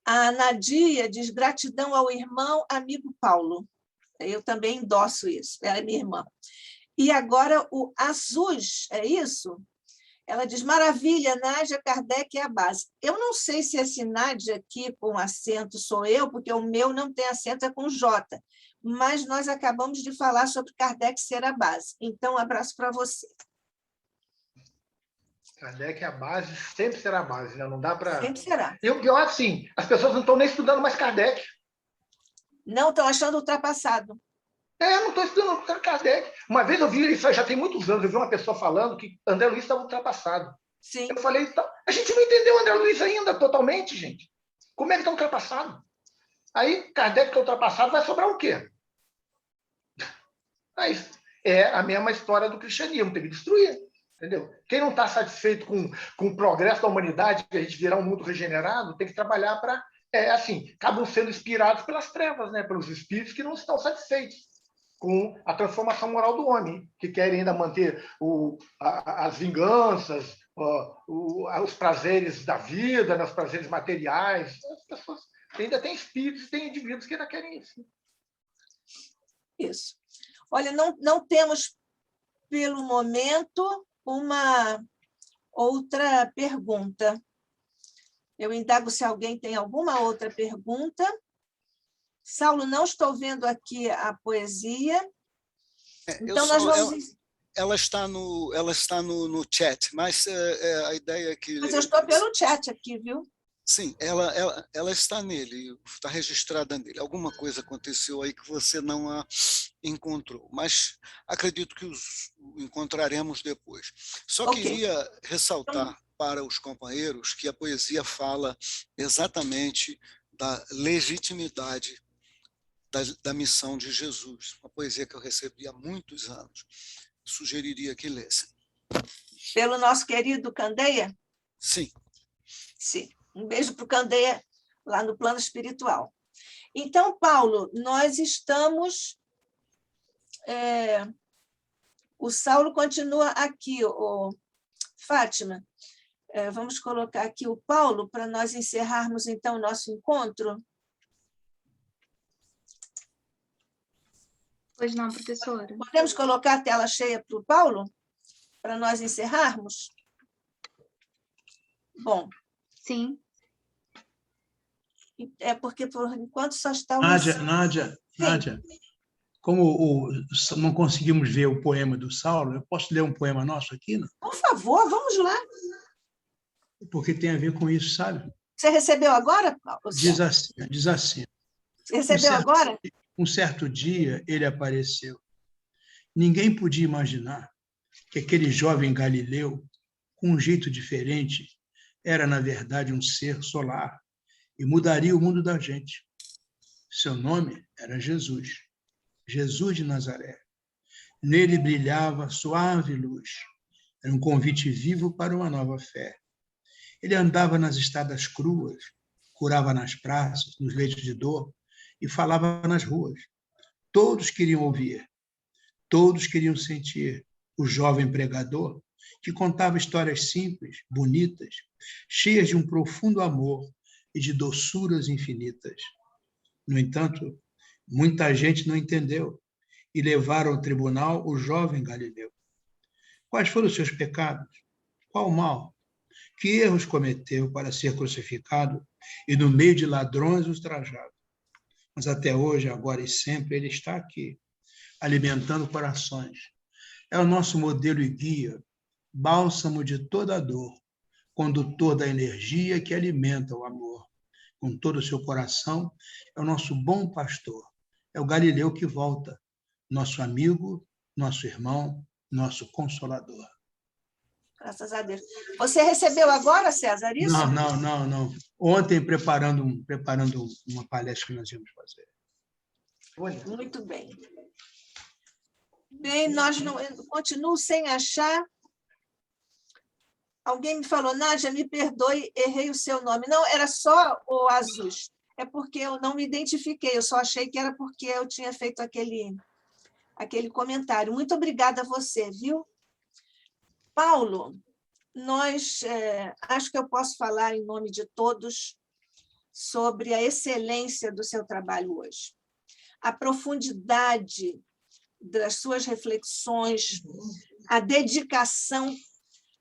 A Nadia diz gratidão ao irmão amigo Paulo. Eu também endosso isso. Ela é minha irmã. E agora o Azus, é isso? Ela diz, maravilha, Nádia Kardec é a base. Eu não sei se esse Nádia aqui com acento sou eu, porque o meu não tem acento, é com J. Mas nós acabamos de falar sobre Kardec ser a base. Então, um abraço para você. Kardec é a base, sempre será a base, né? Não dá para. Sempre será. E o pior, assim, as pessoas não estão nem estudando mais Kardec. Não estão achando ultrapassado. Não estou estudando Kardec. Uma vez eu vi, isso já tem muitos anos, eu vi uma pessoa falando que André Luiz estava ultrapassado. Sim. Eu falei, então, a gente não entendeu André Luiz ainda totalmente, gente. Como é que está ultrapassado? Aí, Kardec que é ultrapassado, vai sobrar o quê? Mas é a mesma história do cristianismo, tem que destruir. Entendeu? Quem não está satisfeito com o progresso da humanidade, que a gente virar um mundo regenerado, tem que trabalhar para. Assim, acabam sendo inspirados pelas trevas, né? Pelos espíritos que não estão satisfeitos com a transformação moral do homem, que querem ainda manter as vinganças, os prazeres da vida, né? Os prazeres materiais. As pessoas ainda têm espíritos, têm indivíduos que ainda querem isso. Isso. Olha, não temos, pelo momento, uma outra pergunta. Eu indago se alguém tem alguma outra pergunta. Saulo, não estou vendo aqui a poesia. Então, nós vamos... Ela está no chat, mas a ideia é que... Mas eu estou pelo chat aqui, viu? Sim, ela está nele, está registrada nele. Alguma coisa aconteceu aí que você não a encontrou, mas acredito que os encontraremos depois. Só queria ressaltar para os companheiros que a poesia fala exatamente da legitimidade da missão de Jesus, uma poesia que eu recebi há muitos anos. Sugeriria que lessem. Pelo nosso querido Candeia? Sim. Sim. Um beijo para o Candeia, lá no plano espiritual. Então, Paulo, nós estamos... O Saulo continua aqui, Fátima. Vamos colocar aqui o Paulo para nós encerrarmos, então, o nosso encontro. Pois não, professora. Podemos colocar a tela cheia para o Paulo, para nós encerrarmos? Bom. Sim. É porque, por enquanto, só está o... Nádia, como não conseguimos ver o poema do Saulo, eu posso ler um poema nosso aqui? Não? Por favor, vamos lá. Porque tem a ver com isso, sabe? Você recebeu agora, Paulo? Diz assim. Você recebeu agora? Um certo dia ele apareceu. Ninguém podia imaginar que aquele jovem galileu, com um jeito diferente, era, na verdade, um ser solar e mudaria o mundo da gente. Seu nome era Jesus, Jesus de Nazaré. Nele brilhava suave luz. Era um convite vivo para uma nova fé. Ele andava nas estradas cruas, curava nas praças, nos leitos de dor e falava nas ruas. Todos queriam ouvir, todos queriam sentir o jovem pregador que contava histórias simples, bonitas, cheias de um profundo amor e de doçuras infinitas. No entanto, muita gente não entendeu e levaram ao tribunal o jovem Galileu. Quais foram os seus pecados? Qual mal? Que erros cometeu para ser crucificado e no meio de ladrões ultrajado? Mas até hoje, agora e sempre, ele está aqui, alimentando corações. É o nosso modelo e guia, bálsamo de toda a dor, condutor da energia que alimenta o amor. Com todo o seu coração, é o nosso bom pastor, é o Galileu que volta, nosso amigo, nosso irmão, nosso consolador. Graças a Deus. Você recebeu agora, César, isso? Não. Ontem, preparando uma palestra que nós íamos fazer. Muito bem. Bem, nós não continuo sem achar. Alguém me falou, Nádia, me perdoe, errei o seu nome. Não, era só o Azus. É porque eu não me identifiquei, eu só achei que era porque eu tinha feito aquele comentário. Muito obrigada a você, viu? Paulo, acho que eu posso falar em nome de todos sobre a excelência do seu trabalho hoje. A profundidade das suas reflexões, a dedicação,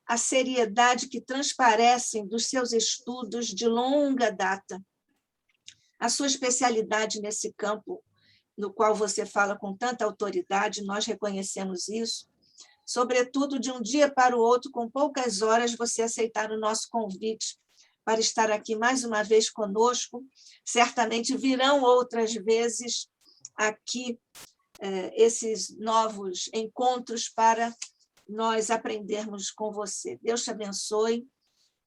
a seriedade que transparecem dos seus estudos de longa data, a sua especialidade nesse campo, no qual você fala com tanta autoridade, nós reconhecemos isso, sobretudo de um dia para o outro, com poucas horas, você aceitar o nosso convite para estar aqui mais uma vez conosco. Certamente virão outras vezes aqui esses novos encontros para nós aprendermos com você. Deus te abençoe,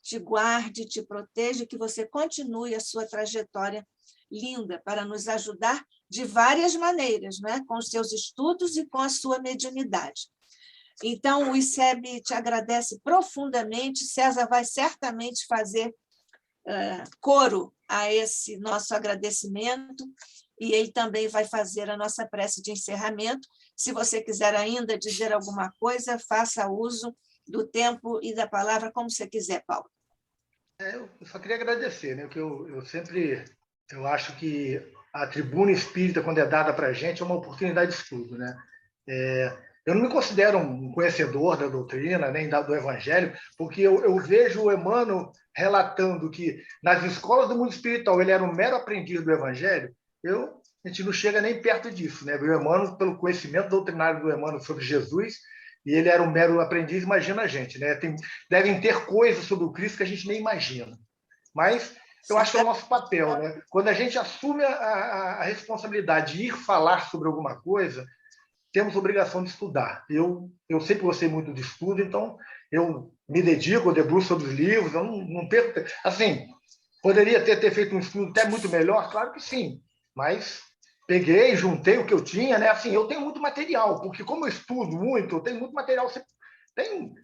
te guarde, te proteja, e que você continue a sua trajetória linda para nos ajudar de várias maneiras, né? Com os seus estudos e com a sua mediunidade. Então, o ICEB te agradece profundamente. César vai certamente fazer coro a esse nosso agradecimento, e ele também vai fazer a nossa prece de encerramento. Se você quiser ainda dizer alguma coisa, faça uso do tempo e da palavra como você quiser, Paulo. Eu só queria agradecer, né? Que eu acho que a tribuna espírita, quando é dada para a gente, é uma oportunidade de estudo, né? Eu não me considero um conhecedor da doutrina, nem do evangelho, porque eu vejo o Emmanuel relatando que nas escolas do mundo espiritual ele era um mero aprendiz do evangelho. A gente não chega nem perto disso, né? O Emmanuel, pelo conhecimento doutrinário do Emmanuel sobre Jesus, e ele era um mero aprendiz, imagina a gente, né? Devem ter coisas sobre o Cristo que a gente nem imagina. Mas eu acho que é o nosso papel, né? Quando a gente assume a responsabilidade de ir falar sobre alguma coisa, temos obrigação de estudar. Eu sempre gostei muito de estudo, então eu me dedico, eu debruço sobre os livros, eu não perco... Assim, poderia ter feito um estudo até muito melhor? Claro que sim, mas peguei, juntei o que eu tinha, né? Assim, eu tenho muito material, porque como eu estudo muito, eu tenho muito material.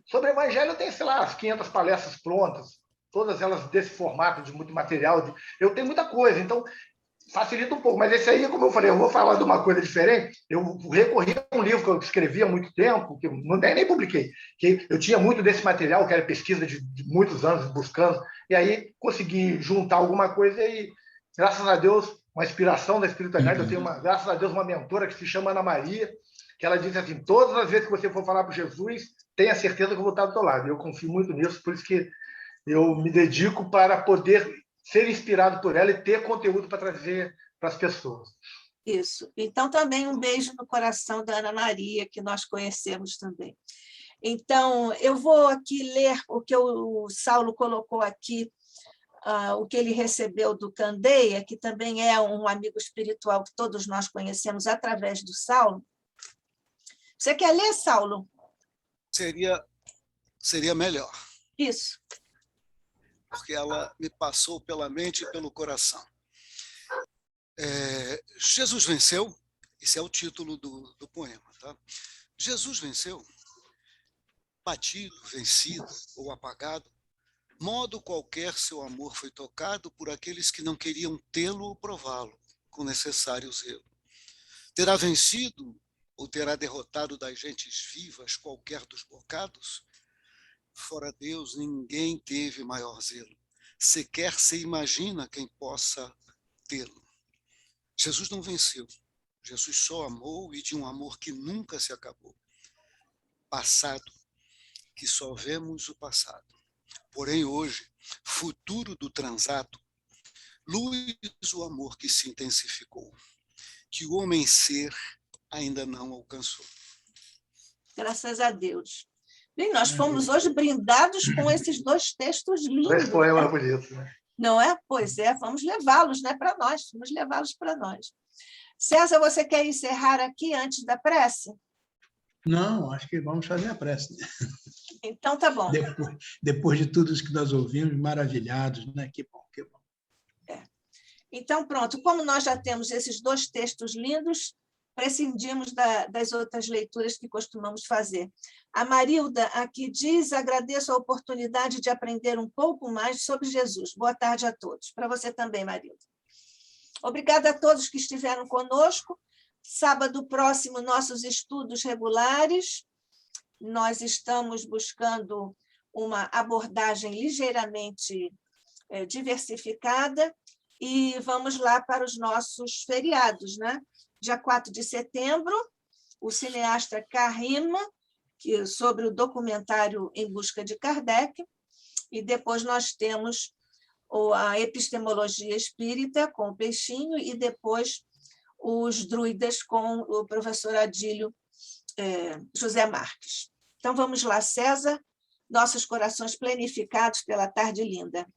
Sobre o evangelho eu tenho, sei lá, as 500 palestras prontas, todas elas desse formato de muito material. Eu tenho muita coisa, então facilita um pouco, mas esse aí, como eu falei, eu vou falar de uma coisa diferente. Eu recorri a um livro que eu escrevi há muito tempo, que eu nem publiquei, que eu tinha muito desse material, que era pesquisa de muitos anos buscando, e aí consegui juntar alguma coisa e, graças a Deus, uma inspiração da espiritualidade, eu tenho, graças a Deus, uma mentora que se chama Ana Maria, que ela diz assim, todas as vezes que você for falar para Jesus, tenha certeza que eu vou estar do teu lado. Eu confio muito nisso, por isso que eu me dedico para poder ser inspirado por ela e ter conteúdo para trazer para as pessoas. Isso. Então, também um beijo no coração da Ana Maria, que nós conhecemos também. Então, eu vou aqui ler o que o Saulo colocou aqui, o que ele recebeu do Candeia, que também é um amigo espiritual que todos nós conhecemos através do Saulo. Você quer ler, Saulo? Seria melhor. Isso. Porque ela me passou pela mente e pelo coração. Jesus venceu, esse é o título do poema. Tá? Jesus venceu, batido, vencido ou apagado, modo qualquer seu amor foi tocado por aqueles que não queriam tê-lo ou prová-lo, com necessário zelo. Terá vencido ou terá derrotado das gentes vivas qualquer dos bocados? Fora Deus, ninguém teve maior zelo. Sequer se imagina quem possa tê-lo. Jesus não venceu. Jesus só amou, e de um amor que nunca se acabou. Passado, que só vemos o passado. Porém, hoje, futuro do transato, luz o amor que se intensificou, que o homem ser ainda não alcançou. Graças a Deus. Bem, nós fomos hoje brindados com esses dois textos lindos. Esse poema é bonito, né? Não é? Pois é, vamos levá-los, né, para nós, vamos levá-los para nós. César, você quer encerrar aqui antes da prece? Não, acho que vamos fazer a prece. Então, tá bom. Depois de tudo isso que nós ouvimos, maravilhados, né? Que bom, que bom. Então, pronto, como nós já temos esses dois textos lindos, prescindimos das outras leituras que costumamos fazer. A Marilda aqui diz, agradeço a oportunidade de aprender um pouco mais sobre Jesus. Boa tarde a todos. Para você também, Marilda. Obrigada a todos que estiveram conosco. Sábado próximo, nossos estudos regulares. Nós estamos buscando uma abordagem ligeiramente diversificada e vamos lá para os nossos feriados, né? Dia 4 de setembro, o cineasta Karima, sobre o documentário Em Busca de Kardec, e depois nós temos a epistemologia espírita com o Peixinho e depois os druidas com o professor Adílio José Marques. Então, vamos lá, César, nossos corações planificados pela tarde linda.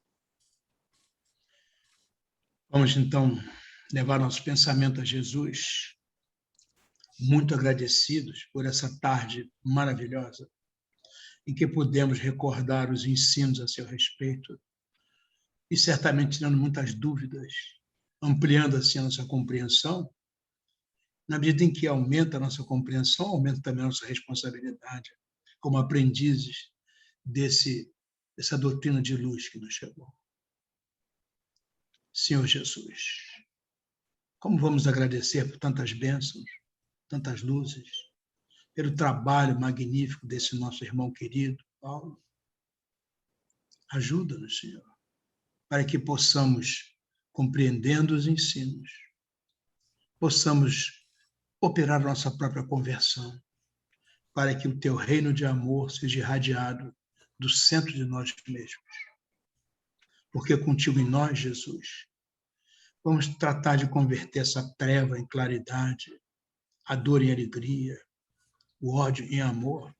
Vamos, então, levar nosso pensamento a Jesus, muito agradecidos por essa tarde maravilhosa, em que podemos recordar os ensinos a seu respeito e certamente tirando muitas dúvidas, ampliando assim a nossa compreensão. Na medida em que aumenta a nossa compreensão, aumenta também a nossa responsabilidade como aprendizes dessa doutrina de luz que nos chegou. Senhor Jesus, como vamos agradecer por tantas bênçãos, tantas luzes, pelo trabalho magnífico desse nosso irmão querido, Paulo. Ajuda-nos, Senhor, para que possamos, compreendendo os ensinos, possamos operar nossa própria conversão, para que o teu reino de amor seja irradiado do centro de nós mesmos. Porque contigo em nós, Jesus, vamos tratar de converter essa treva em claridade, a dor em alegria, o ódio em amor,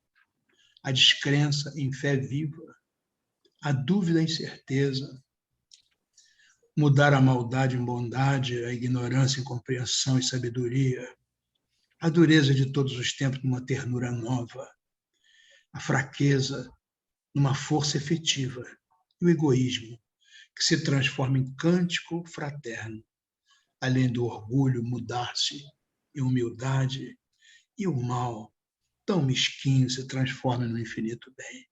a descrença em fé viva, a dúvida em certeza, mudar a maldade em bondade, a ignorância em compreensão e sabedoria, a dureza de todos os tempos numa ternura nova, a fraqueza numa força efetiva e o egoísmo que se transforma em cântico fraterno, além do orgulho mudar-se em humildade e o mal tão mesquinho se transforma no infinito bem.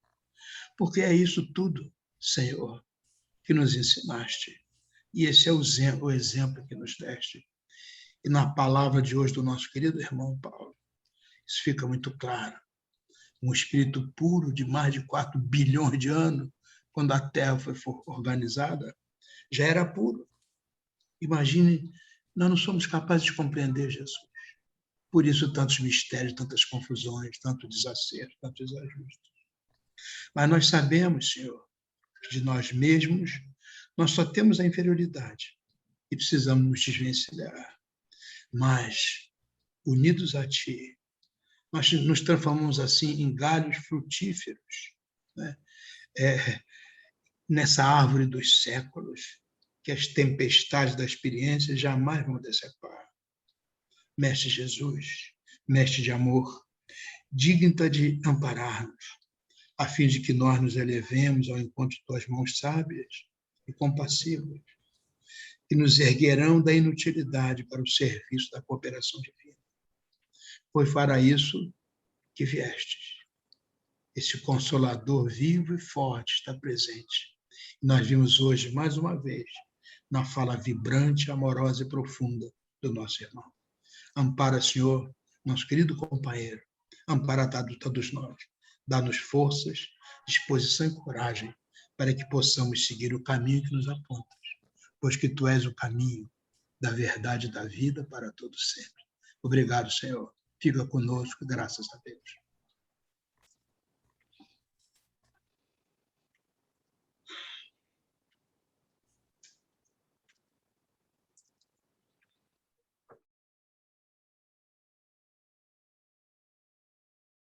Porque é isso tudo, Senhor, que nos ensinaste. E esse é o exemplo que nos deste. E na palavra de hoje do nosso querido irmão Paulo, isso fica muito claro. Um espírito puro de mais de 4 bilhões de anos, quando a Terra foi organizada, já era puro. Imagine, nós não somos capazes de compreender Jesus. Por isso, tantos mistérios, tantas confusões, tanto desacerto, tantos desajustes. Mas nós sabemos, Senhor, que de nós mesmos, nós só temos a inferioridade e precisamos nos desvencilhar. Mas, unidos a Ti, nós nos transformamos assim em galhos frutíferos, né? Nessa árvore dos séculos, que as tempestades da experiência jamais vão decepar. Mestre Jesus, Mestre de amor, digna de amparar-nos, a fim de que nós nos elevemos ao encontro de tuas mãos sábias e compassivas, que nos erguerão da inutilidade para o serviço da cooperação divina. Foi para isso que viestes. Esse Consolador vivo e forte está presente. E nós vimos hoje, mais uma vez, na fala vibrante, amorosa e profunda do nosso irmão. Ampara, Senhor, nosso querido companheiro, ampara todos nós. Dá-nos forças, disposição e coragem para que possamos seguir o caminho que nos apontas, pois que Tu és o caminho da verdade e da vida para todos sempre. Obrigado, Senhor. Fica conosco, graças a Deus.